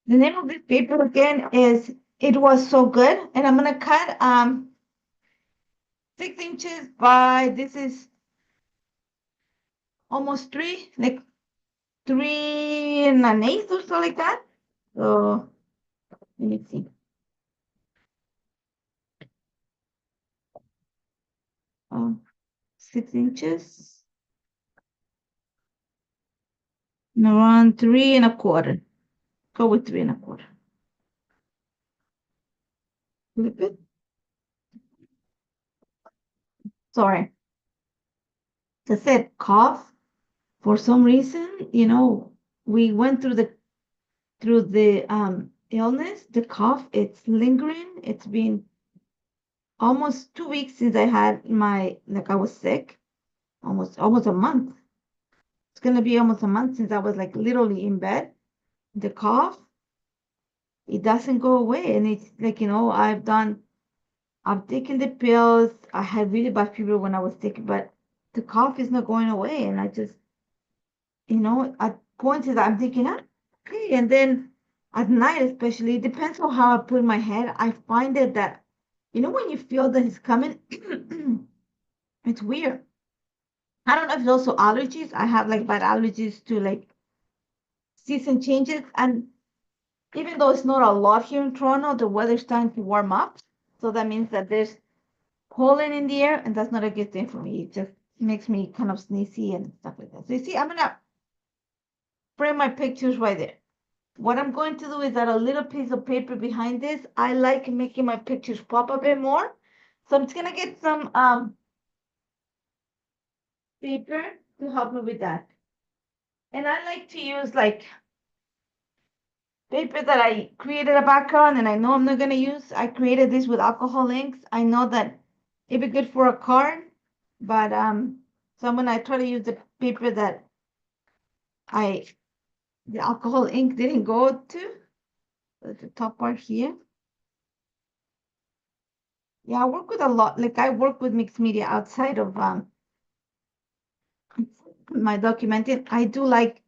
The name of this paper again is It Was So Good. And I'm gonna cut 6 inches by, this is almost three, like 3 1/8 or so like that. So let me see. 6 inches and around 3 1/4. Go with 3 1/4. Flip it. Sorry. As I said, cough. For some reason, we went through the illness, the cough, it's lingering. It's been almost 2 weeks since I had I was sick. Almost a month. It's gonna be almost a month since I was like literally in bed. The cough, it doesn't go away. And it's like, I've taken the pills. I had really bad fever when I was sick, but the cough is not going away. And I just, at points that I'm thinking, okay. And then at night, especially, it depends on how I put my head. I find it that, when you feel that it's coming, it's weird. I don't know if it's also allergies. I have like bad allergies to like season changes. And even though it's not a lot here in Toronto, the weather's starting to warm up. So that means that there's pollen in the air, and that's not a good thing for me. It just makes me kind of sneezy and stuff like that. So you see, I'm gonna frame my pictures right there. What I'm going to do is add a little piece of paper behind this. I like making my pictures pop a bit more. So I'm just gonna get some paper to help me with that. And I like to use like paper that I created a background and I know I'm not gonna use. I created this with alcohol inks. I know that it'd be good for a card, but so I'm gonna try to use the paper that I the alcohol ink didn't go to. The top part here. Yeah, I work with a lot. Like I work with mixed media outside of my documenting. I do like,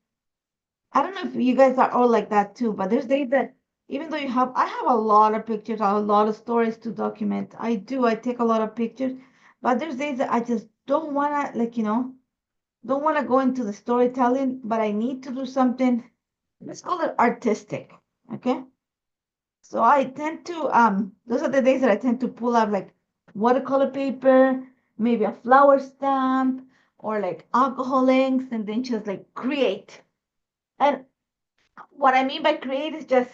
I don't know if you guys are all like that too, but there's days that even though I have a lot of pictures, a lot of stories to document. I take a lot of pictures, but there's days that I just don't wanna like, don't wanna go into the storytelling, but I need to do something, let's call it artistic. Okay. So I tend to, those are the days that I tend to pull out like watercolor paper, maybe a flower stamp, or like alcohol inks, and then just like create. And what I mean by create is just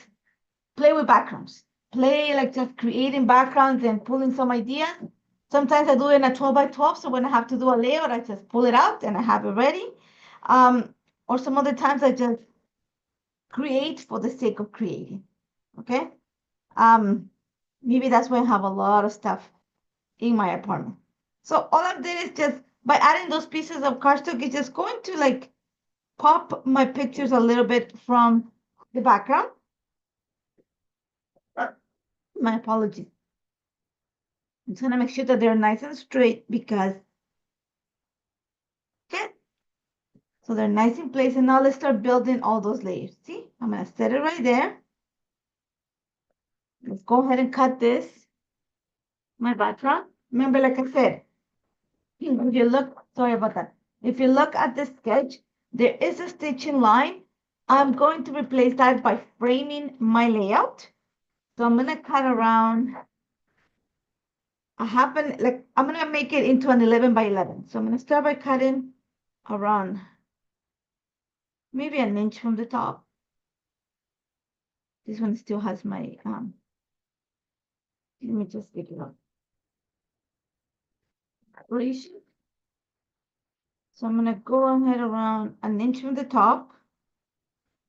play with backgrounds. Play like just creating backgrounds and pulling some ideas. Sometimes I do it in a 12 by 12, so when I have to do a layout, I just pull it out and I have it ready. Or some other times I just create for the sake of creating. Okay. Um, Maybe that's why I have a lot of stuff in my apartment. So all I did is just by adding those pieces of cardstock, it's just going to like pop my pictures a little bit from the background. My apologies. I'm just gonna make sure that they're nice and straight because okay, so they're nice in place. And now let's start building all those layers. See, I'm gonna set it right there. Let's go ahead and cut this, my background. Remember, like I said, if you look, sorry about that. If you look at the sketch, there is a stitching line. I'm going to replace that by framing my layout. So I'm gonna cut around I'm gonna make it into an 11 by 11. So I'm gonna start by cutting around maybe an inch from the top. This one still has my, let me just get it up. Separation. So I'm gonna go ahead around an inch from the top,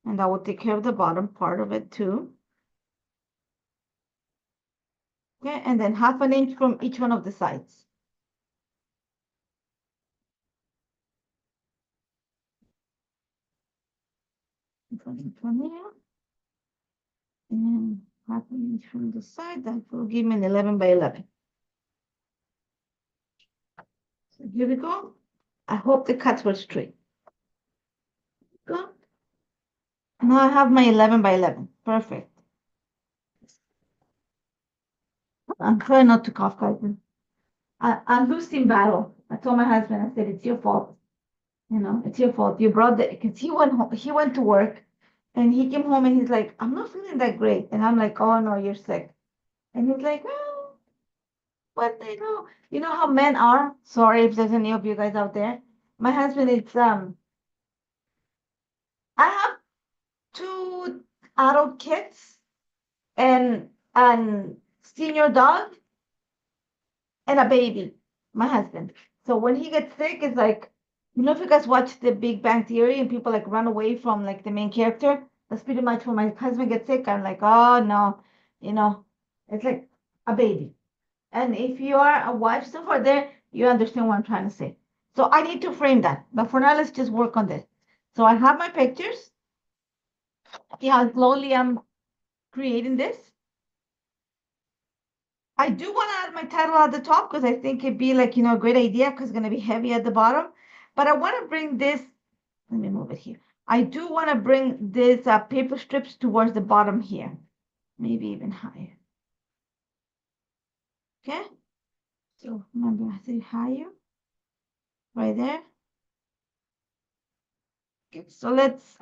and that will take care of the bottom part of it too. Okay, and then 1/2 inch from each one of the sides. From here, and 1/2 inch from the side. That will give me an 11 by 11. So here we go. I hope the cuts were straight. Go. Now I have my 11 by 11. Perfect. I'm trying not to cough, guys. I'm losing battle. I told my husband, I said, it's your fault. It's your fault. You brought the, because he went to work and he came home and he's like, I'm not feeling that great. And I'm like, oh no, you're sick. And he's like, well, what they know. You know how men are? Sorry if there's any of you guys out there. My husband is I have two adult kids and senior dog and a baby, my husband. So when he gets sick, it's like, if you guys watch The Big Bang Theory and people like run away from like the main character, that's pretty much when my husband gets sick. I'm like, oh no, you know, it's like a baby. And if you are a wife so far there, you understand what I'm trying to say. So I need to frame that. But for now, let's just work on this. So I have my pictures. See how slowly I'm creating this. I do want to add my title at the top because I think it'd be like, a great idea because it's going to be heavy at the bottom. But I want to bring this, let me move it here. I do want to bring this paper strips towards the bottom here, maybe even higher. Okay. So remember, I say higher, right there. Okay. So let's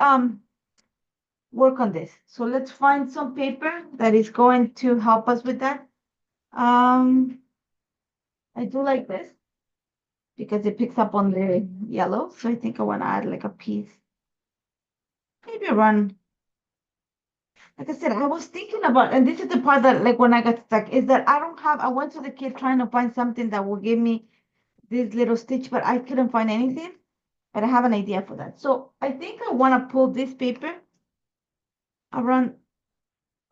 work on this. So let's find some paper that is going to help us with that. I do like this because it picks up on the yellow. So I think I want to add like a piece. Maybe run. Like I said, I was thinking about, and this is the part that like when I got stuck, is that I went to the kid trying to find something that will give me this little stitch, but I couldn't find anything. But I have an idea for that. So I think I want to pull this paper around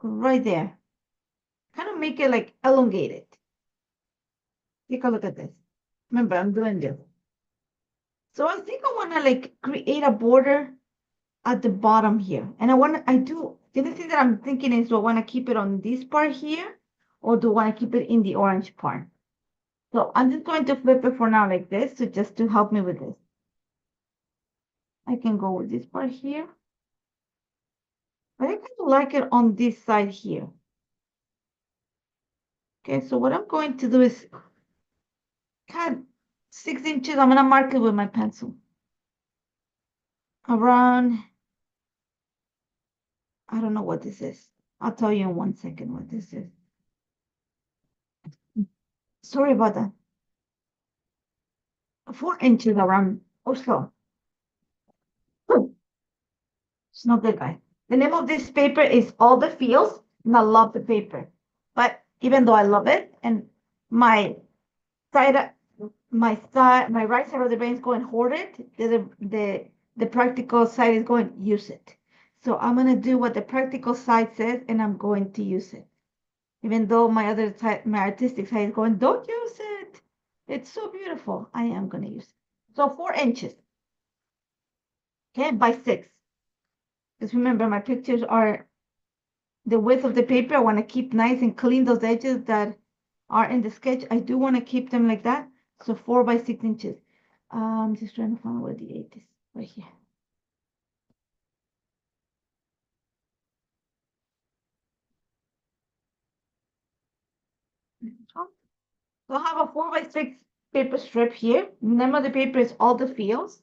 right there. Kind of make it like elongated. Take a look at this. Remember, I'm doing this. So I think I want to like create a border at the bottom here. And the only thing that I'm thinking is, do I want to keep it on this part here or do I want to keep it in the orange part? So I'm just going to flip it for now like this, so just to help me with this. I can go with this part here. But I kind of like it on this side here. Okay, so what I'm going to do is cut 6 inches. I'm gonna mark it with my pencil. Around, I don't know what this is. I'll tell you in 1 second what this is. Sorry about that. 4 inches around or so. It's not good, guy. The name of this paper is All the Feels, and I love the paper. But even though I love it, and my side, my right side of the brain is going hoard it. The practical side is going use it. So I'm gonna do what the practical side says, and I'm going to use it. Even though my other side, my artistic side is going, don't use it. It's so beautiful. I am gonna use it. So 4 inches, okay, by 6. Because remember, my pictures are the width of the paper. I want to keep nice and clean those edges that are in the sketch. I do want to keep them like that. So 4 by 6 inches. I'm just trying to find where the 8 is. Right here. So I have a 4 by 6 paper strip here. The name of the paper is All the Feels.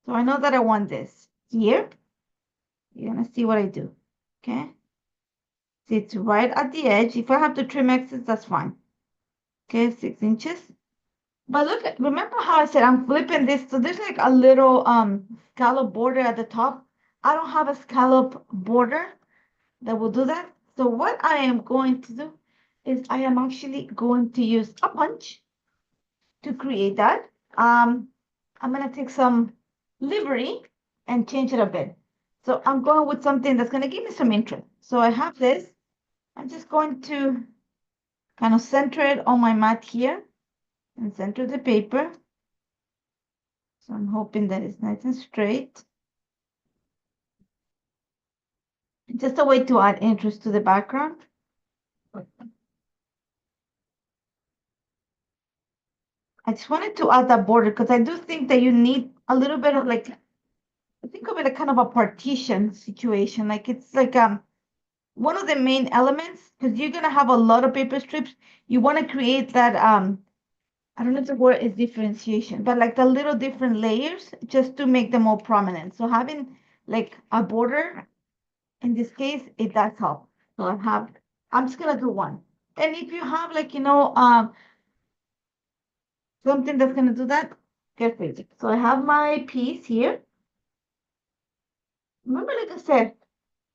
So I know that I want this here. You're gonna see what I do. Okay. See, it's right at the edge. If I have to trim excess, that's fine. Okay, 6 inches. But look, remember how I said I'm flipping this? So there's like a little scallop border at the top. I don't have a scallop border that will do that. So what I am going to do is I am actually going to use a punch to create that. I'm gonna take some livery and change it a bit. So I'm going with something that's gonna give me some interest. So I have this. I'm just going to kind of center it on my mat here and center the paper. So I'm hoping that it's nice and straight. Just a way to add interest to the background. I just wanted to add that border because I do think that you need a little bit of like, think of it a kind of a partition situation. Like it's like one of the main elements because you're gonna have a lot of paper strips. You want to create that I don't know if the word is differentiation, but like the little different layers just to make them more prominent. So having like a border in this case, it does help. So I'm just gonna do one. And if you have like, something that's gonna do that, get ready. So I have my piece here. Remember, like I said,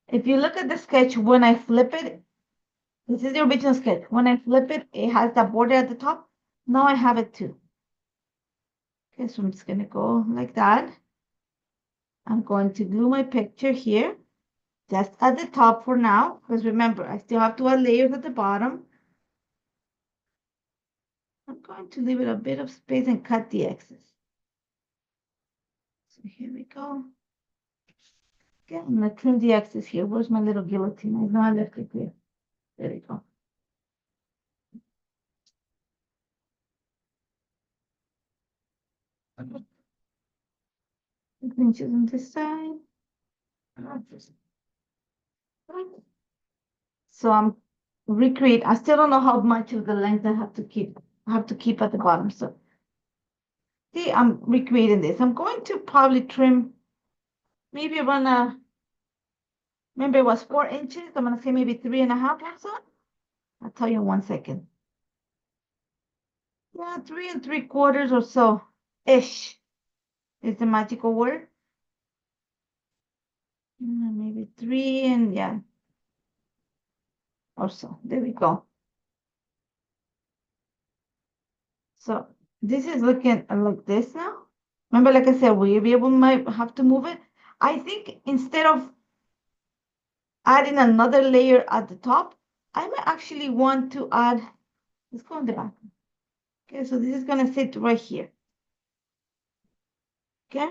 if you look at the sketch, when I flip it, this is the original sketch. When I flip it, it has that border at the top. Now I have it too. Okay, so I'm just gonna go like that. I'm going to glue my picture here, just at the top for now, because remember, I still have to add layers at the bottom. I'm going to leave it a bit of space and cut the excess. So here we go. Okay, I'm gonna trim the excess here. Where's my little guillotine? I know I left it there. There we go. 6 inches on this side. So I'm recreate. I still don't know how much of the length I have to keep. I have to keep at the bottom. So see, I'm recreating this. I'm going to probably trim maybe around remember it was 4 inches. I'm gonna say maybe 3.5 or so. I'll tell you in 1 second. Yeah, 3 3/4 or so ish is the magical word. Maybe 3 and yeah, or so. There we go. So this is looking like this now. Remember, like I said, we'll be able might have to move it. I think instead of adding another layer at the top, I might actually want to add, let's go on the back. Okay, so this is gonna sit right here. Okay.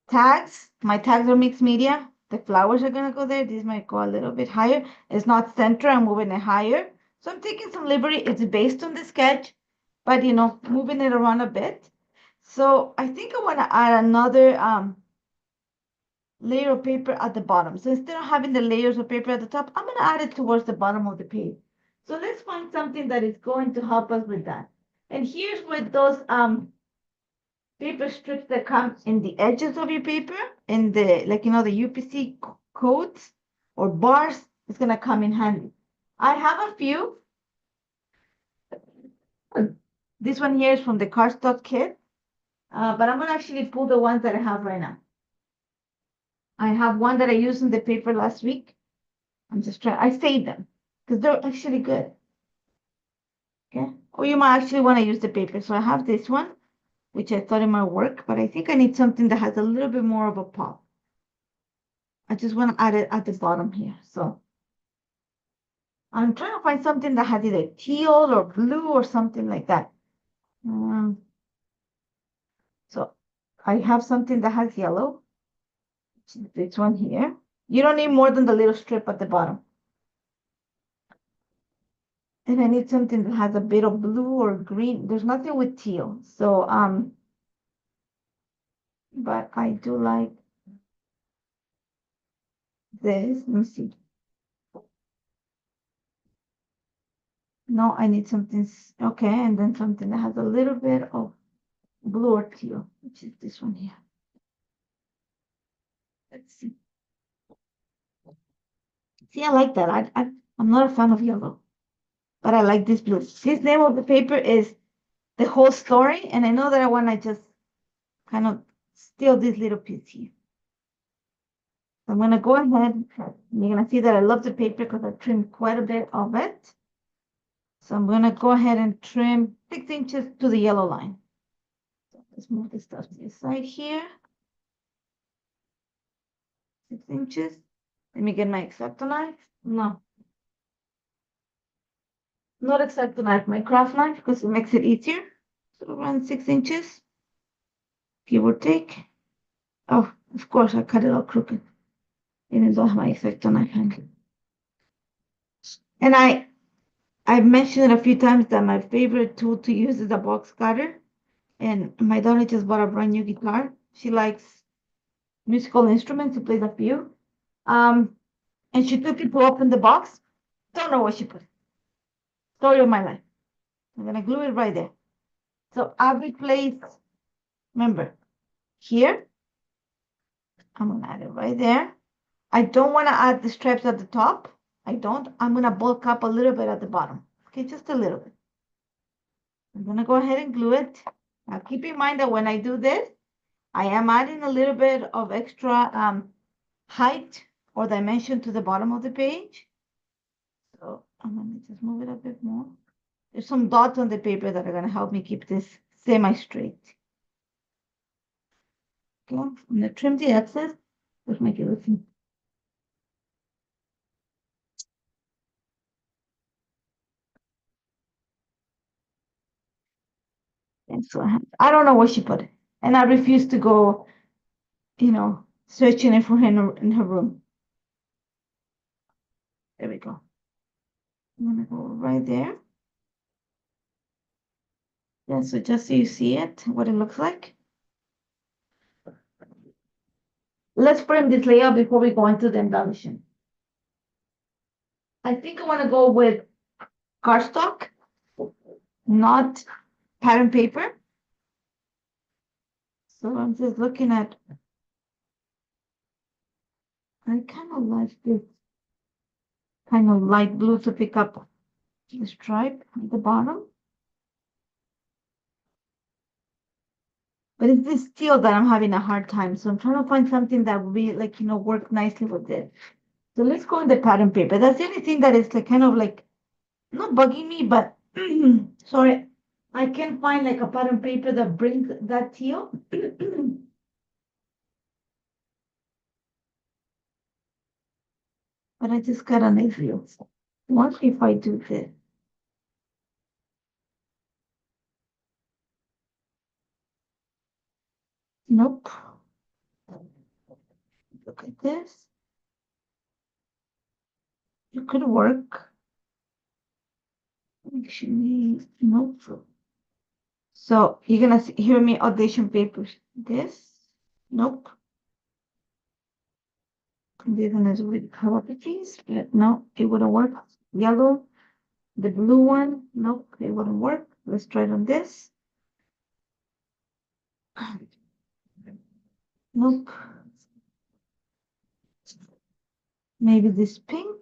Tags, my tags are mixed media. The flowers are gonna go there. This might go a little bit higher. It's not center, I'm moving it higher. So I'm taking some liberty. It's based on the sketch, but moving it around a bit. So I think I wanna add another layer of paper at the bottom. So instead of having the layers of paper at the top, I'm gonna add it towards the bottom of the page. So let's find something that is going to help us with that. And here's where those paper strips that come in the edges of your paper, in the the UPC codes or bars, is gonna come in handy. I have a few. This one here is from the cardstock kit, but I'm gonna actually pull the ones that I have right now. I have one that I used in the paper last week. I'm just trying. I saved them because they're actually good. Okay. Or you might actually want to use the paper. So I have this one, which I thought it might work, but I think I need something that has a little bit more of a pop. I just want to add it at the bottom here. So I'm trying to find something that has either teal or blue or something like that. So I have something that has yellow. This one here. You don't need more than the little strip at the bottom. And I need something that has a bit of blue or green. There's nothing with teal. So, but I do like this. Let me see. No, I need something, okay, and then something that has a little bit of blue or teal, which is this one here. Let's see. See, I like that. I'm not a fan of yellow, but I like this blue. This name of the paper is The Whole Story, and I know that I want to just kind of steal this little piece here. I'm going to go ahead. You're going to see that I love the paper because I trimmed quite a bit of it. So I'm going to go ahead and trim 6 inches to the yellow line. So let's move this stuff to the side here. 6 inches. Let me get my X-Acto knife. No, not X-Acto knife, my craft knife, because it makes it easier. So around 6 inches, give or take. Oh, of course, I cut it all crooked, even though I have my X-Acto knife handle. And I've mentioned it a few times that my favorite tool to use is a box cutter. And my daughter just bought a brand new guitar. She likes musical instruments. She plays a few. And she took it to open the box. Don't know what she put. Story of my life. I'm gonna glue it right there. So I'll replace, remember, here, I'm gonna add it right there. I don't wanna add the stripes at the top. I don't. I'm gonna bulk up a little bit at the bottom. Okay, just a little bit. I'm gonna go ahead and glue it. Now keep in mind that when I do this, I am adding a little bit of extra height or dimension to the bottom of the page. So I'm gonna just move it a bit more. There's some dots on the paper that are gonna help me keep this semi-straight. Okay, I'm gonna trim the excess. Let's make it looking. And so I don't know where she put it, and I refuse to go, searching it for her in her room. There we go. I'm gonna go right there. Yeah, so just so you see it, what it looks like. Let's frame this layout before we go into the embellishment. I think I want to go with cardstock, not pattern paper. So I'm just looking at, I kind of like this kind of light blue to pick up the stripe at the bottom. But it's this teal that I'm having a hard time. So I'm trying to find something that will be like, work nicely with it. So let's go in the pattern paper. That's the only thing that is like kind of like not bugging me, but sorry, I can't find like a pattern paper that brings that teal. But I just got an idea. What if I do this? Nope. Look at this. It could work. Actually, nope. So you're gonna hear me audition papers. This, nope. This one is with properties, but no, it wouldn't work. Yellow, the blue one, nope, it wouldn't work. Let's try it on this. Nope. Maybe this pink.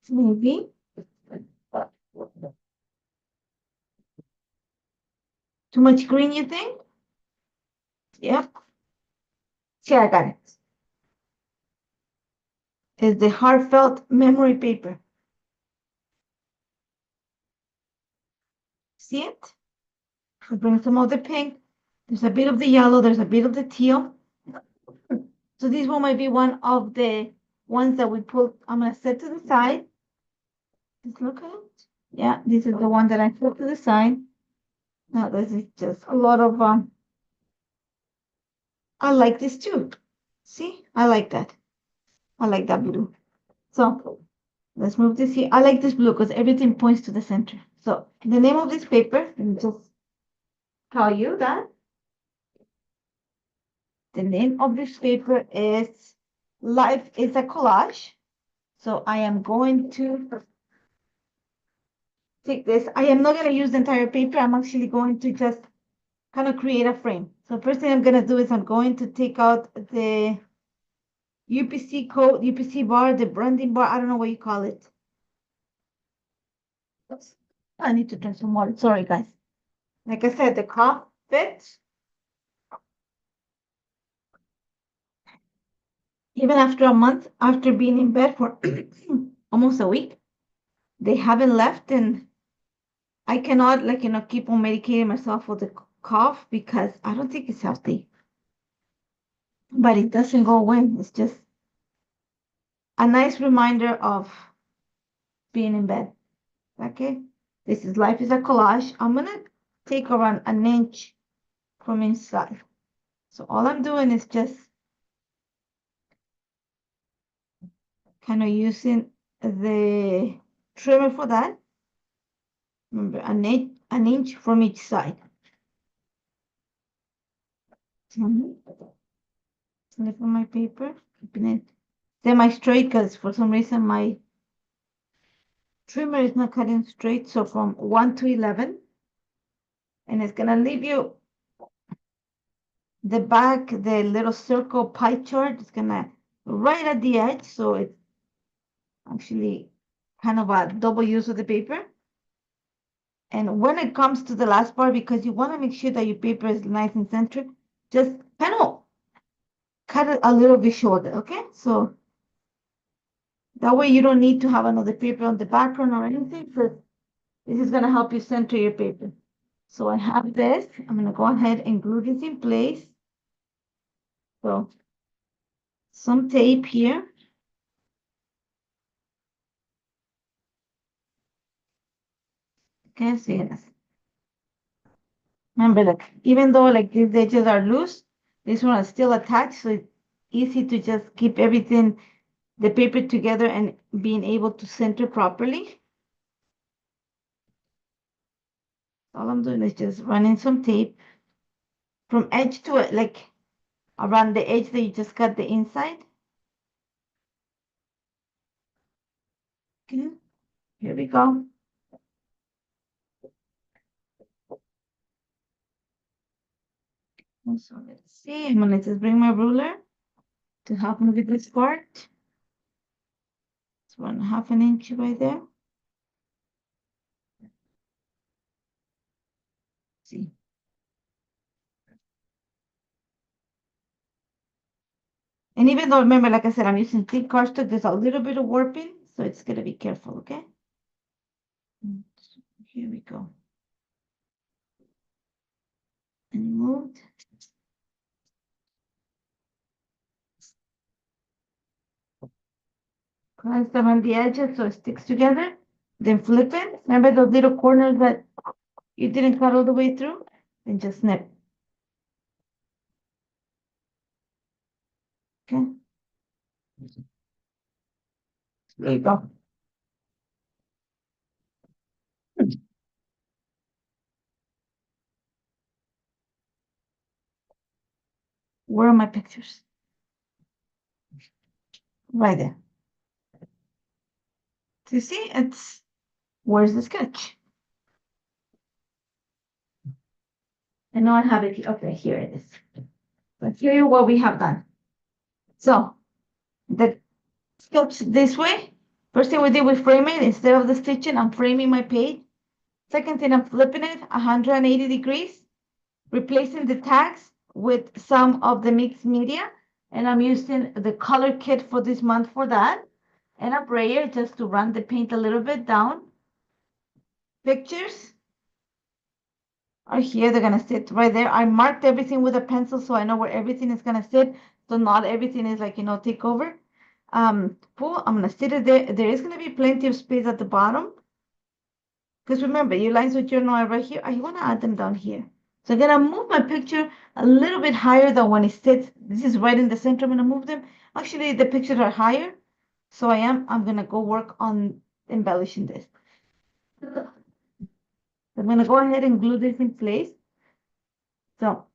Maybe. Too much green, you think? Yep. See, I got it. It's the heartfelt memory paper. See it? I bring some of the pink. There's a bit of the yellow. There's a bit of the teal. So this one might be one of the ones that we pull. I'm going to set to the side. Just look at it. Yeah, this is the one that I put to the side. Now this is just a lot of, I like this too. See, I like that. I like that blue. So let's move this here. I like this blue because everything points to the center. So the name of this paper, let me just tell you that. The name of this paper is Life is a Collage. So I am going to take this. I am not going to use the entire paper. I'm actually going to just kind of create a frame. So first thing I'm going to do is I'm going to take out the UPC code, UPC bar, the branding bar. I don't know what you call it. Oops. I need to drink some water. Sorry, guys. Like I said, the cuff fits. Even after a month, after being in bed for almost a week, they haven't left, and I cannot, like, keep on medicating myself for the cough because I don't think it's healthy. But it doesn't go away. It's just a nice reminder of being in bed. Okay, this is life is a collage. I'm gonna take around an inch from inside. So all I'm doing is just kind of using the trimmer for that. Remember, an inch from each side. Flip on my paper, keeping it semi-straight because for some reason my trimmer is not cutting straight. So from 1 to 11, and it's gonna leave you the back, the little circle pie chart is gonna right at the edge. So it's actually kind of a double use of the paper. And when it comes to the last part, because you want to make sure that your paper is nice and centered, just kind of cut it a little bit shorter, okay? So that way you don't need to have another paper on the background or anything, because this is going to help you center your paper. So I have this. I'm going to go ahead and glue this in place. So some tape here. Okay, see this. Remember that even though like these edges are loose, this one is still attached, so it's easy to just keep everything, the paper together and being able to center properly. All I'm doing is just running some tape from edge to it, like around the edge that you just cut the inside. Okay, here we go. So let's see, I'm gonna just bring my ruler to help me with this part. It's 1/2 an inch right there. See. And even though, remember, like I said, I'm using thick cardstock, there's a little bit of warping, so it's gonna be careful, okay? So here we go. And moved. Press them on the edges so it sticks together. Then flip it. Remember those little corners that you didn't cut all the way through? Then just snip. Okay. There you go. Where are my pictures? Right there. Do you see? It's where's the sketch? I know I have it here. Okay, here it is. Let's show you what we have done. So the sketch this way. First thing we did, we frame it. Instead of the stitching, I'm framing my page. Second thing, I'm flipping it 180 degrees, replacing the tags with some of the mixed media. And I'm using the color kit for this month for that. And a brayer just to run the paint a little bit down. Pictures are here. They're gonna sit right there. I marked everything with a pencil so I know where everything is gonna sit. So not everything is like, take over. Full, I'm gonna sit it there. There is gonna be plenty of space at the bottom. Because remember, your lines with journal are right here. I wanna add them down here. So I'm gonna move my picture a little bit higher than when it sits. This is right in the center. I'm gonna move them. Actually, the pictures are higher. So I'm gonna go work on embellishing this. I'm gonna go ahead and glue this in place. So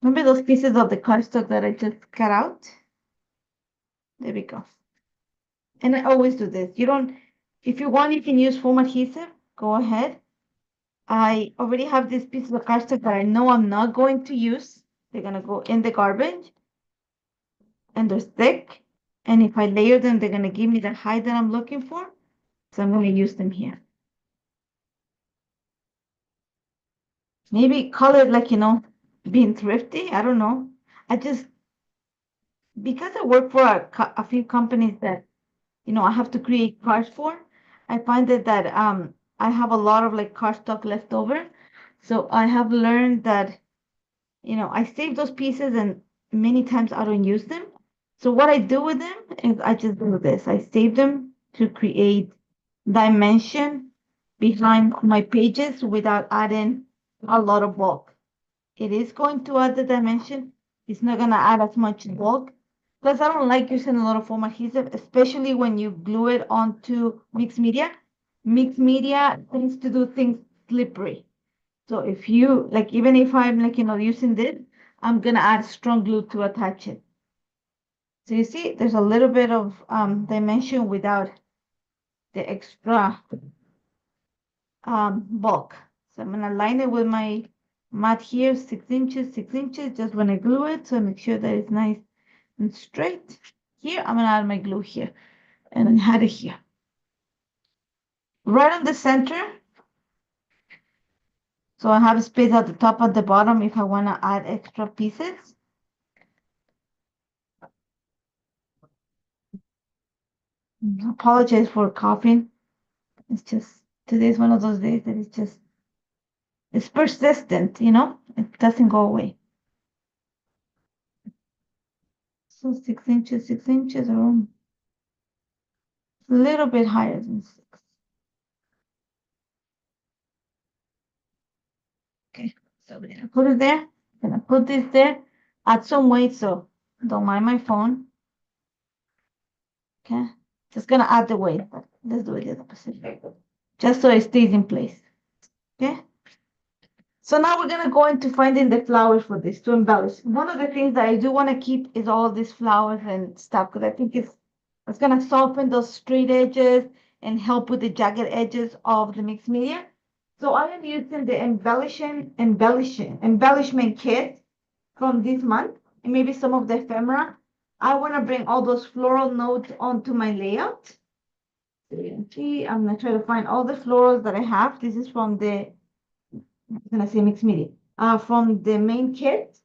remember those pieces of the cardstock that I just cut out? There we go. And I always do this. You don't, if you want, you can use foam adhesive. Go ahead. I already have these pieces of cardstock that I know I'm not going to use. They're gonna go in the garbage. And they're thick. And if I layer them, they're gonna give me the height that I'm looking for. So I'm gonna use them here. Maybe call it like, being thrifty. I don't know. I just, because I work for a few companies that, I have to create cards for, I find that I have a lot of like cardstock left over. So I have learned that, I save those pieces and many times I don't use them. So what I do with them is I just do this. I save them to create dimension behind my pages without adding a lot of bulk. It is going to add the dimension. It's not going to add as much bulk. Plus, I don't like using a lot of foam adhesive, especially when you glue it onto mixed media. Mixed media tends to do things slippery. So if you, like, even if I'm like, using this, I'm going to add strong glue to attach it. So you see, there's a little bit of dimension without the extra bulk. So I'm gonna line it with my mat here, 6 inches, 6 inches, just when I glue it. So make sure that it's nice and straight. Here, I'm gonna add my glue here and then add it here. Right on the center. So I have space at the top and the bottom if I wanna add extra pieces. Apologize for coughing. It's just, today's one of those days that it's persistent, it doesn't go away. So 6 inches, 6 inches, or a little bit higher than 6. Okay, so we're gonna put it there. Gonna put this there. Add some weight, so don't mind my phone. Okay, just gonna add the weight, but let's do it the opposite. Just so it stays in place. Okay. So now we're gonna go into finding the flowers for this to embellish. One of the things that I do want to keep is all these flowers and stuff because I think it's gonna soften those straight edges and help with the jagged edges of the mixed media. So I am using the embellishment kit from this month and maybe some of the ephemera. I want to bring all those floral notes onto my layout. So you can see, I'm gonna try to find all the florals that I have. This is from I'm gonna say mixed media, from the main kit.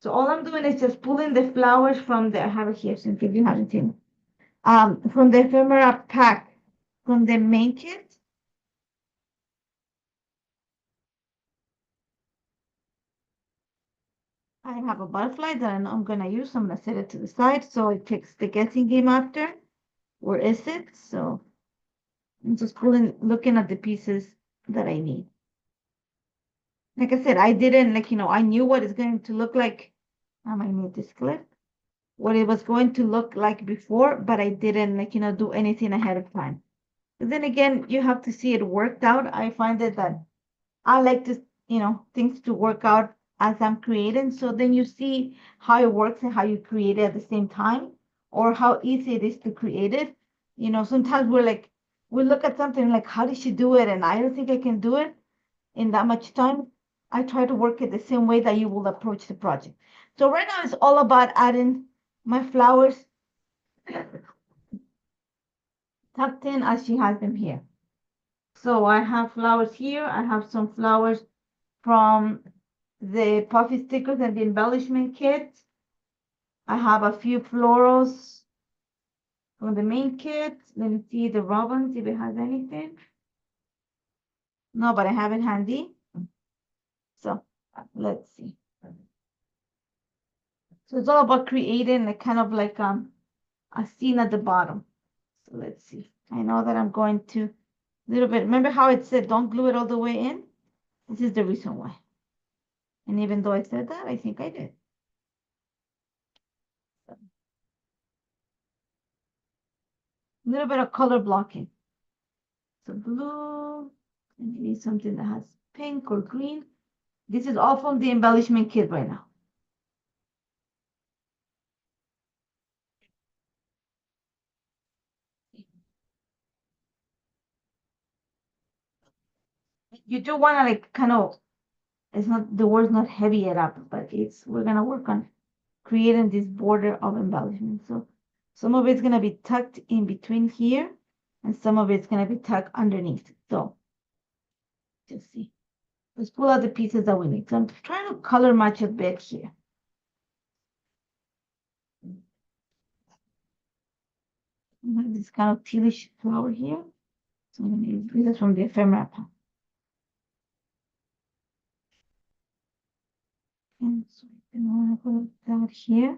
So all I'm doing is just pulling the flowers from I have it here, since if you haven't seen, from the ephemera pack from the main kit. I have a butterfly that I know I'm gonna use. So I'm gonna set it to the side so it takes the guessing game after. Where is it? So I'm just looking at the pieces that I need. Like I said, I didn't I knew what it's going to look like. I might need this clip. What it was going to look like before, but I didn't do anything ahead of time. But then again, you have to see it worked out. I find that I like to, things to work out as I'm creating. So then you see how it works and how you create it at the same time, or how easy it is to create it. Sometimes we look at something like, how did she do it? And I don't think I can do it in that much time. I try to work it the same way that you will approach the project. So right now it's all about adding my flowers tucked in as she has them here. So I have flowers here. I have some flowers from the puffy stickers and the embellishment kit. I have a few florals from the main kit. Let me see the robins if it has anything. No, but I have it handy. So let's see. So it's all about creating a kind of like a scene at the bottom. So let's see. I know that I'm going to a little bit. Remember how it said don't glue it all the way in? This is the reason why. And even though I said that, I think I did. A little bit of color blocking. So blue, and maybe something that has pink or green. This is all from the embellishment kit right now. You do want to like kind of, it's not, the word's not heavy it up, but we're going to work on creating this border of embellishment. So some of it's going to be tucked in between here and some of it's going to be tucked underneath. So just see. Let's pull out the pieces that we need. So I'm trying to color match a bit here. I have this kind of tealish flower here. So I'm going to use this from the ephemera pack. And so I want to put that here.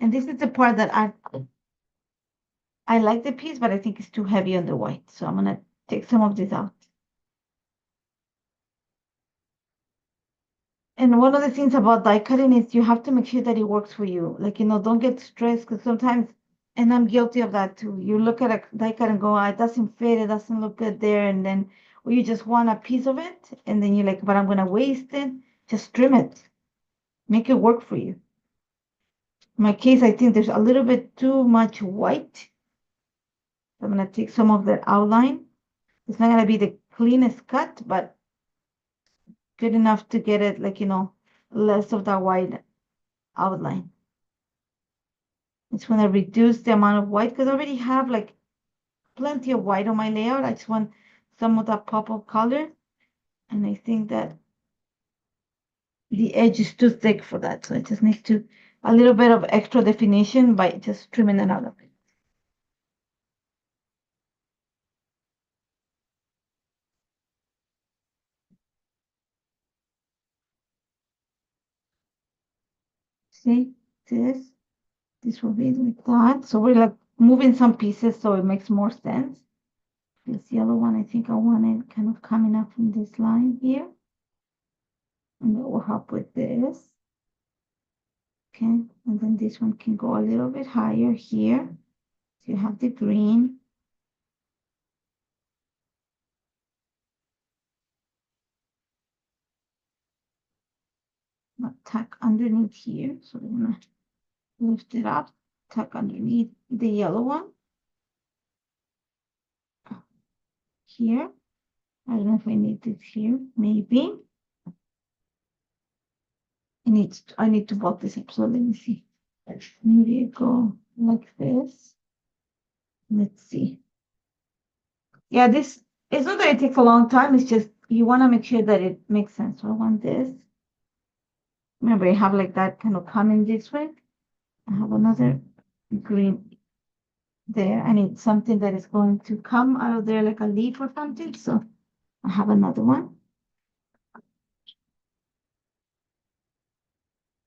And this is the part that I like the piece, but I think it's too heavy on the white. So I'm gonna take some of this out. And one of the things about die cutting is you have to make sure that it works for you. Like, don't get stressed because sometimes, and I'm guilty of that too. You look at a die cut and go, it doesn't fit, it doesn't look good there. And then, or you just want a piece of it. And then you're like, but I'm going to waste it. Just trim it. Make it work for you. In my case, I think there's a little bit too much white. I'm going to take some of that outline. It's not going to be the cleanest cut, but good enough to get it like, less of that white outline. It's want to reduce the amount of white because I already have like plenty of white on my layout. I just want some of that pop of color. And I think that the edge is too thick for that. So I just need a little bit of extra definition by just trimming it out of it. See this will be like that. So we're like moving some pieces so it makes more sense. This yellow one, I think I want it kind of coming up from this line here. And that will help with this. Okay, and then this one can go a little bit higher here. So you have the green. Tuck underneath here. So we're gonna lift it up, tuck underneath the yellow one. Here. I don't know if I need this here, maybe. I need to bulk this up, so let me see. Maybe go like this. Let's see. Yeah, this it's not that it takes a long time, it's just you want to make sure that it makes sense. So I want this. Remember, I have like that kind of coming this way. I have another green there. I need something that is going to come out of there like a leaf or something. So I have another one.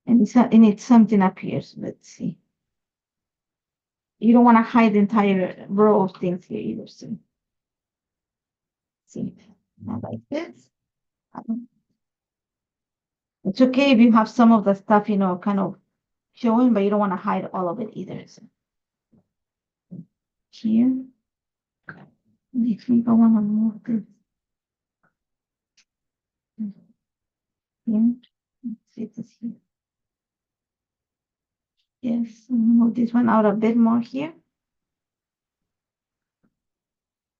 And it's something up here. So let's see. You don't want to hide the entire row of things here either. So see, not like this. It's okay if you have some of the stuff, kind of showing, but you don't want to hide all of it either. So here, I think I want to move this here. Let's see this here. Yes, move this one out a bit more here.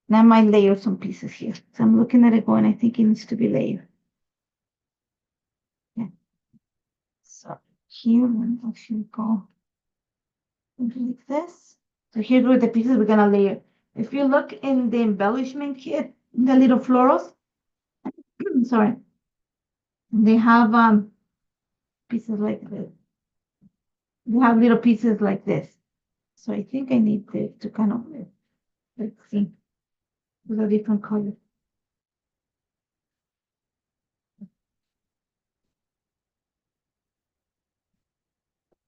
Now I might layer some pieces here. So I'm looking at it going, I think it needs to be layered. Yeah. So here, I should go like this. So here's where the pieces we're gonna layer. If you look in the embellishment kit, the little florals, sorry, they have pieces like this. They have little pieces like this. So I think I need this to kind of, let's see, with a different color.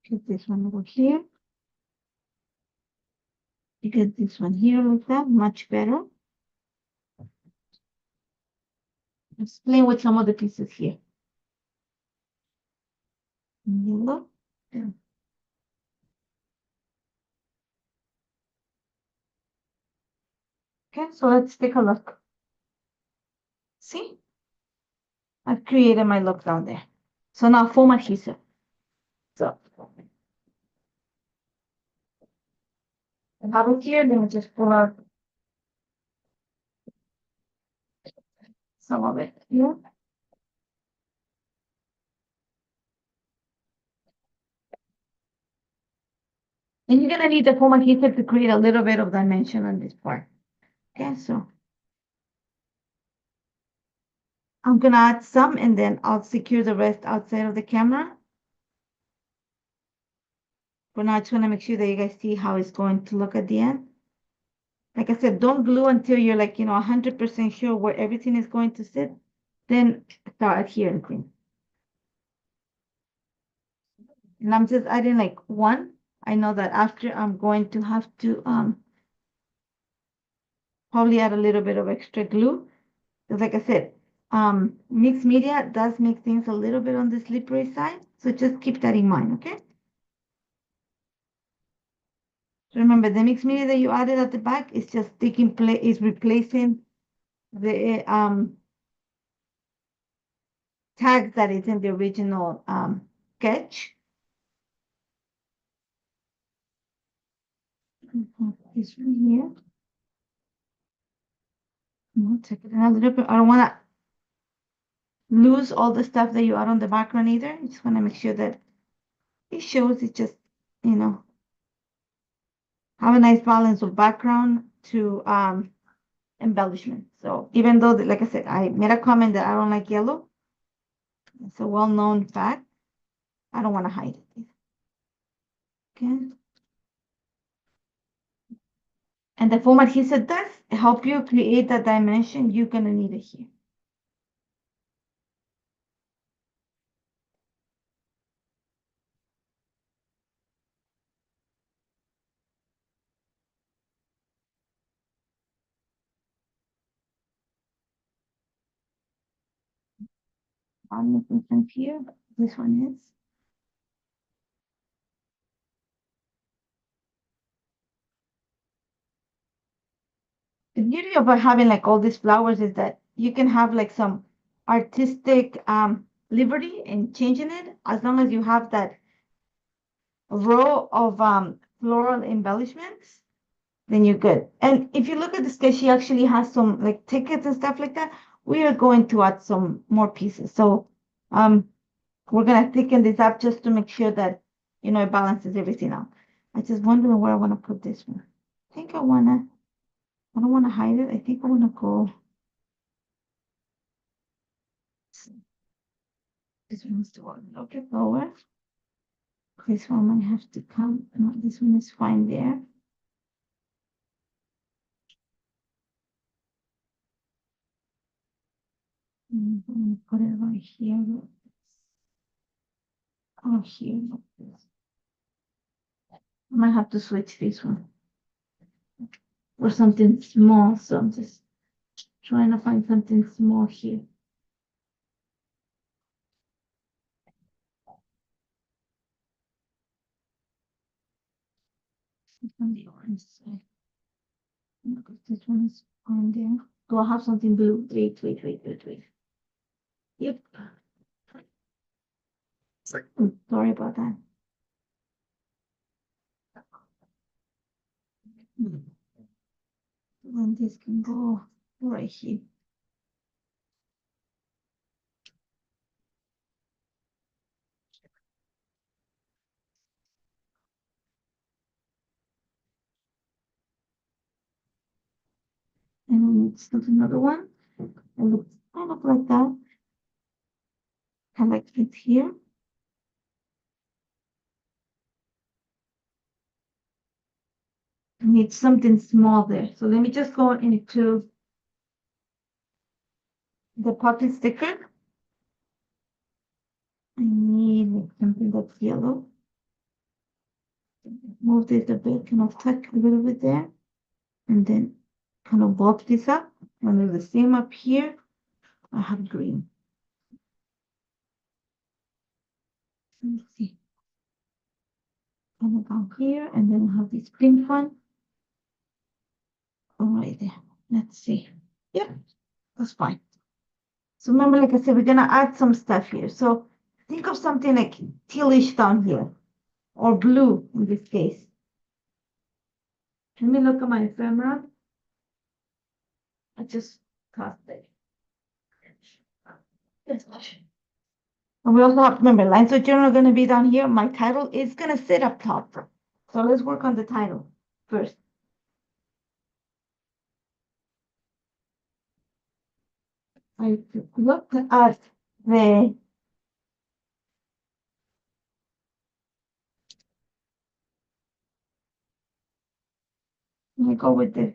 Get this one over here. You get this one here like that, much better. Let's play with some of the pieces here. Yellow. Yeah. Okay, so let's take a look. See? I've created my look down there. So now foam adhesive. So I have it here, then we just pull out some of it here. And you're gonna need the foam adhesive to create a little bit of dimension on this part. Okay, so I'm gonna add some and then I'll secure the rest outside of the camera. For now, I just wanna make sure that you guys see how it's going to look at the end. Like I said, don't glue until you're like, 100% sure where everything is going to sit. Then start adhering. And I'm just adding like one I know that after I'm going to have to probably add a little bit of extra glue. Because like I said, mixed media does make things a little bit on the slippery side. So just keep that in mind, okay? So remember, the mixed media that you added at the back is just taking place, is replacing the tags that is in the original sketch. This one here. I'll take it a little bit. I don't want to lose all the stuff that you add on the background either. I just want to make sure that it shows it just, you know, have a nice balance of background to embellishment. So even though, like I said, I made a comment that I don't like yellow. It's a well-known fact. I don't want to hide it either. Okay. And the foam adhesive does help you create that dimension. You're going to need it here. I'm looking from here. This one is. The beauty of having like all these flowers is that you can have like some artistic liberty in changing it as long as you have that row of floral embellishments, then you're good. And if you look at the sketch, she actually has some like tickets and stuff like that. We are going to add some more pieces. So we're gonna thicken this up just to make sure that it balances everything out. I just wondering where I want to put this one. I think I don't want to hide it. I think I want to go. This one's the one a little bit lower. This one might have to come. No, this one is fine there. I'm gonna put it right here. Oh, here. I might have to switch this one or something small. So I'm just trying to find something small here. On the orange side. Because this one is on there. Do I have something blue? Wait. Yep. Sorry about that. And this can go right here. And it's another one. It looks kind of like that. Kind of like it here. I need something small there. So let me just go into the pocket sticker. I need something that's yellow. Move this a bit, kind of tuck a little bit there. And then kind of bulk this up. And do the same up here. I have green. Let's see. And down here, and then I have this pink one. Right there. Let's see. Yep, that's fine. So remember, like I said, we're gonna add some stuff here. So think of something like tealish down here, or blue in this case. Let me look at my ephemera. I just tossed it. And we also have to remember, lines of journal are going to be down here. My title is going to sit up top. So let's work on the title first. I looked at the let me go with the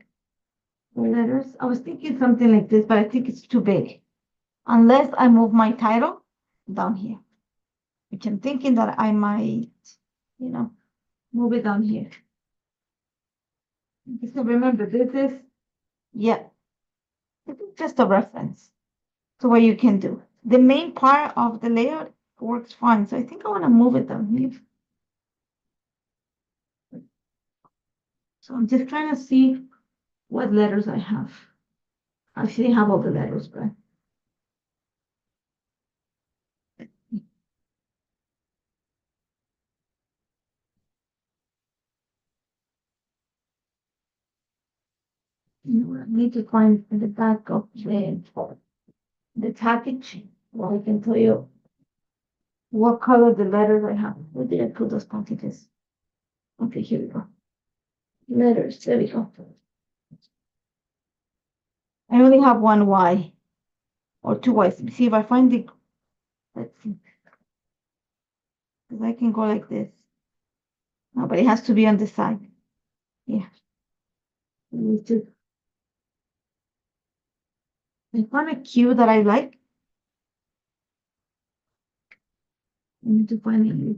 letters. I was thinking something like this, but I think it's too big. Unless I move my title down here, which I'm thinking that I might, you know, move it down here. So remember, this is, yeah, this is just a reference to what you can do. The main part of the layout works fine. So I think I want to move it down here. So I'm just trying to see what letters I have. Actually, I have all the letters, but you know, I need to find in the back of the package where I can tell you what color the letters I have. Where did I put those packages? Okay, here we go. Letters, there we go. I only have one Y or two Ys. See if I find the, let's see, because I can go like this. No, but it has to be on the side. Yeah. Let me just, I found a Q that I like. I need to find it.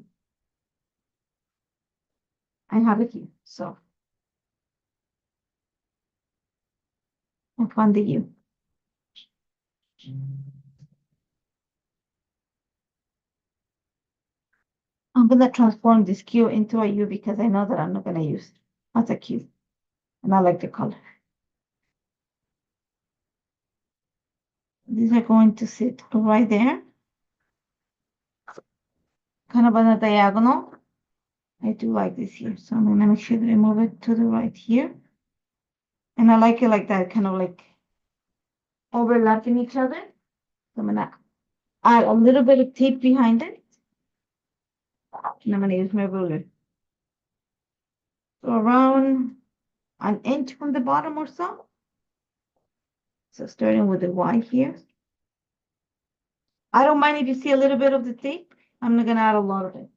I have it here. So I found the U. I'm gonna transform this Q into a U because I know that I'm not gonna use it. That's a Q. And I like the color. These are going to sit right there, kind of on a diagonal. I do like this here. So I'm gonna make sure that I move it to the right here. And I like it like that, kind of like overlapping each other. So I'm gonna add a little bit of tape behind it. And I'm gonna use my ruler. So around an inch from the bottom or so. So starting with the Y here. I don't mind if you see a little bit of the tape. I'm not gonna add a lot of it.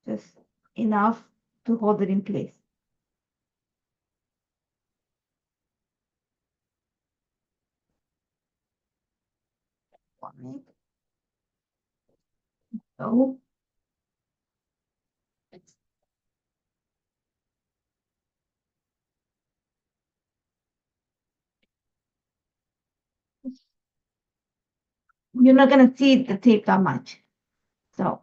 Just enough to hold it in place. So you're not gonna see the tape that much. So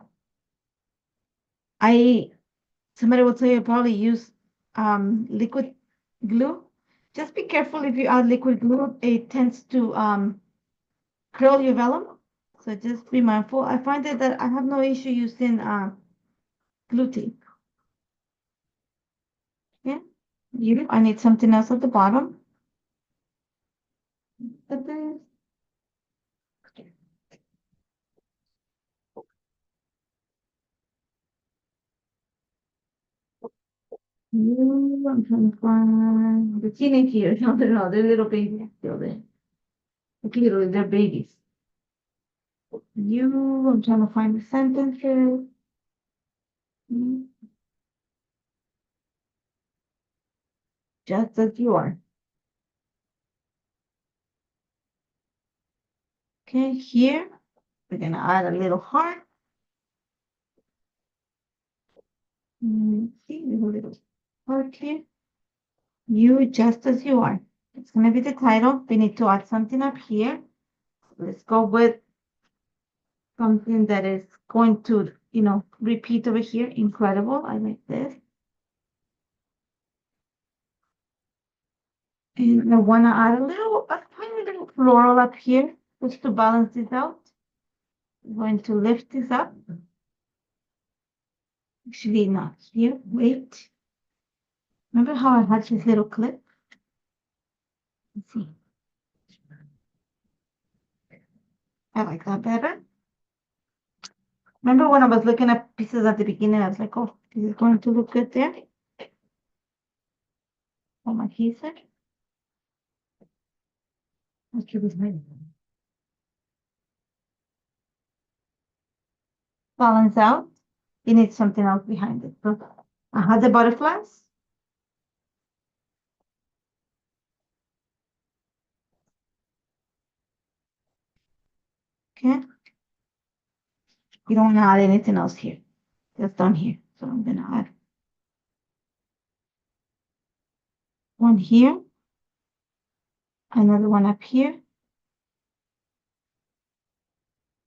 I somebody will tell you probably use liquid glue. Just be careful if you add liquid glue, it tends to curl your vellum. So just be mindful. I find that I have no issue using glue tape. Yeah. I need something else at the bottom. But then I'm trying to find the teenage years. No, they're little babies still there. Like literally, they're babies. I'm trying to find the sentences. Mm, just as you are. Okay, here we're gonna add a little heart. See, a little heart here. You just as you are. It's gonna be the title. We need to add something up here. Let's go with something that is going to, repeat over here. Incredible. I like this. And I want to add a tiny little floral up here, just to balance this out. I'm going to lift this up. Actually, not here. Wait. Remember how I had this little clip? Let's see. I like that better. Remember when I was looking at pieces at the beginning, I was like, oh, this is going to look good there. Oh, my pieces. Let's do this right. Balance out. You need something else behind it. So I had the butterflies. Okay. You don't want to add anything else here. Just down here. So I'm gonna add one here, another one up here.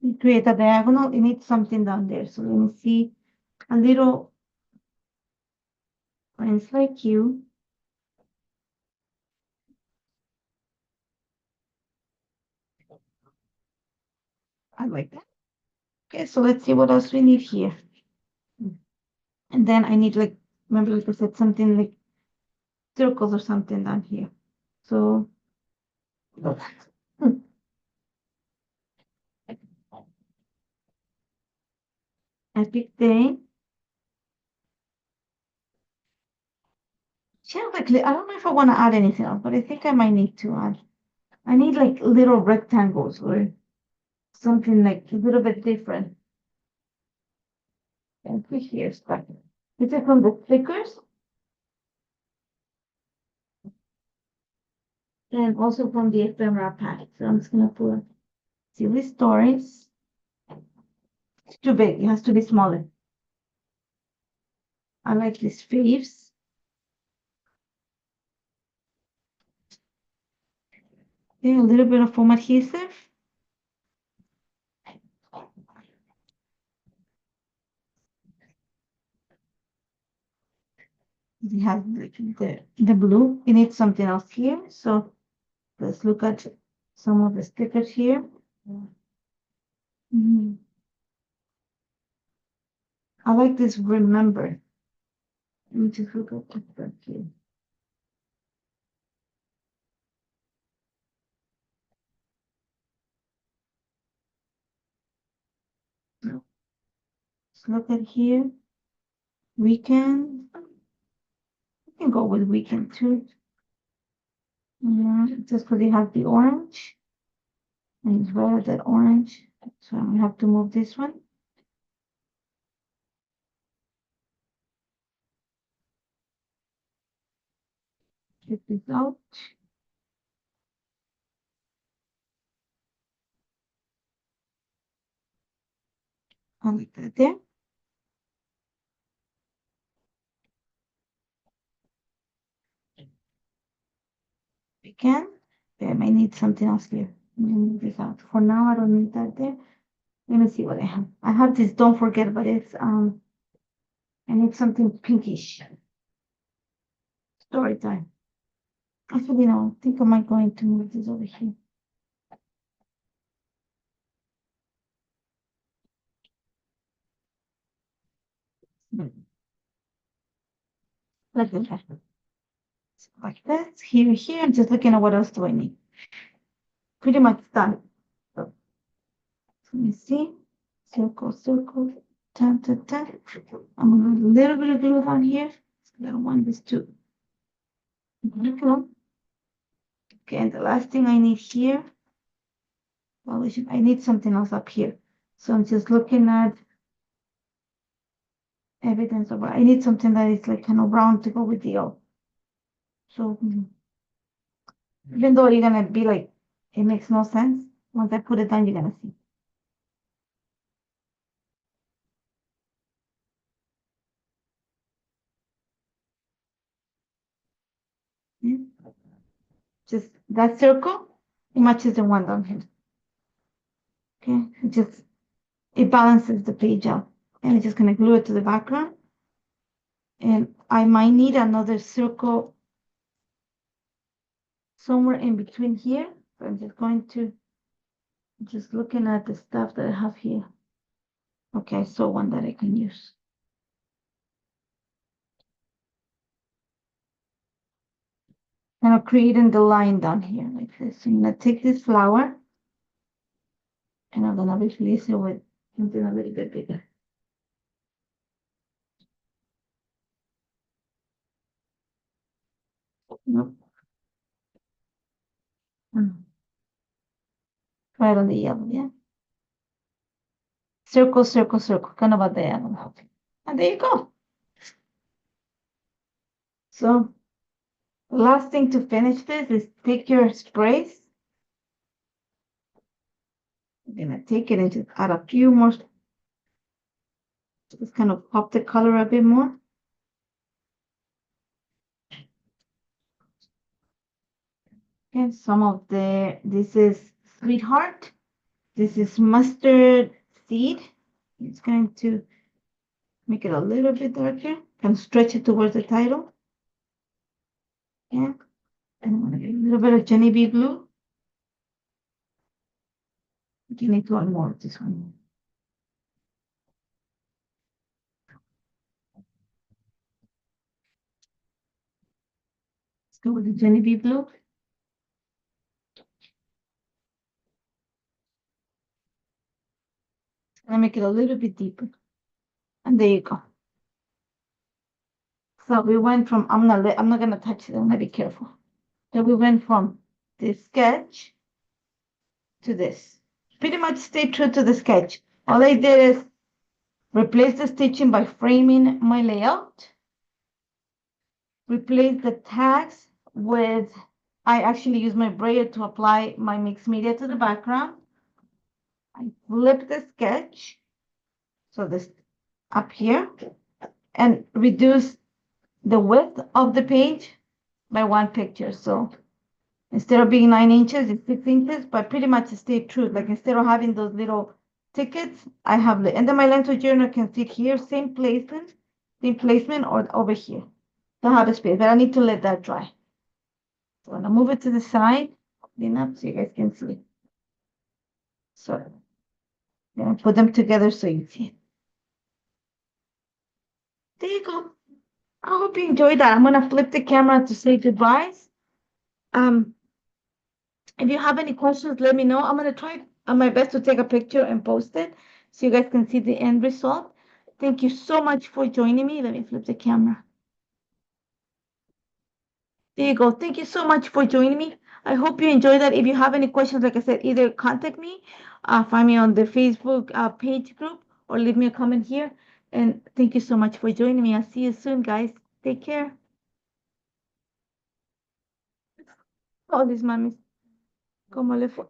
We create a diagonal, it needs something down there. So let me see a little friends like you. I like that. Okay, so let's see what else we need here. And then I need like, remember like I said, something like circles or something down here. So hmm, I picked the yeah, like I don't know if I want to add anything else, but I think I might need to add. I need like little rectangles or something like a little bit different. And put here stuff. This is from the stickers and also from the ephemera pack. So I'm just gonna put silly stories. It's too big. It has to be smaller. I like these faves. Okay, a little bit of foam adhesive. We have the blue. We need something else here. So let's look at some of the stickers here. Mhm. I like this remember. Let me just look at that here. Let's look at here. We can go with weekend too. Yeah, just because they have the orange. And it's rather that orange. So I'm gonna have to move this one. Get this out. I'll leave that there. We can. I might need something else here. Move this out. For now, I don't need that there. Let me see what I have. I have this, don't forget, but it's I need something pinkish. Story time. Actually, no, I think I might going to move this over here. Like that. Like that. Here. I'm just looking at what else do I need. Pretty much done. So let me see. Circle. Tan. I'm gonna do a little bit of glue on here. I don't want this to. Okay, and the last thing I need here. Well, I need something else up here. So I'm just looking at evidence of. I need something that is like kind of round to go with the O. So even though you're gonna be like, it makes no sense. Once I put it down, you're gonna see. Yeah. Just that circle, it matches the one down here. Okay, it balances the page out. And it's just gonna glue it to the background. And I might need another circle somewhere in between here. So I'm just going to, just looking at the stuff that I have here. Okay, I saw one that I can use. And I'm creating the line down here like this. I'm gonna take this flower and I'm gonna replace it with something a little bit bigger. Nope. Right on the yellow, yeah. Circle, kind of a diagonal. And there you go. So the last thing to finish this is take your sprays. I'm gonna take it and just add a few more. Just kind of pop the color a bit more. Okay, this is Sweetheart. This is Mustard Seed. It's going to make it a little bit darker. Can stretch it towards the title. Yeah. And a little bit of Jenny B Blue. You need to add more of this one. Let's go with the Jenny B Blue. And make it a little bit deeper. And there you go. So we went from, I'm not gonna touch it, I'm gonna be careful. So we went from this sketch to this. Pretty much stay true to the sketch. All I did is replace the stitching by framing my layout. Replace the tags with, I actually use my brayer to apply my mixed media to the background. I flip the sketch, so this up here, and reduce the width of the page by one picture. So instead of being 9 inches, it's 6 inches, but pretty much stay true. Like instead of having those little tickets, I have the, and then my lentil journal can sit here, same placement or over here. Don't have a space, but I need to let that dry. So I'm gonna move it to the side, clean up so you guys can see. So I'm gonna put them together so you see it. There you go. I hope you enjoyed that. I'm gonna flip the camera to say goodbyes. Um, if you have any questions, let me know. I'm gonna try my best to take a picture and post it so you guys can see the end result. Thank you so much for joining me. Let me flip the camera. There you go. Thank you so much for joining me. I hope you enjoyed that. If you have any questions, like I said, either contact me, find me on the Facebook page group, or leave me a comment here. And thank you so much for joining me. I'll see you soon, guys. Take care. All these mamis. ¿Cómo le fue?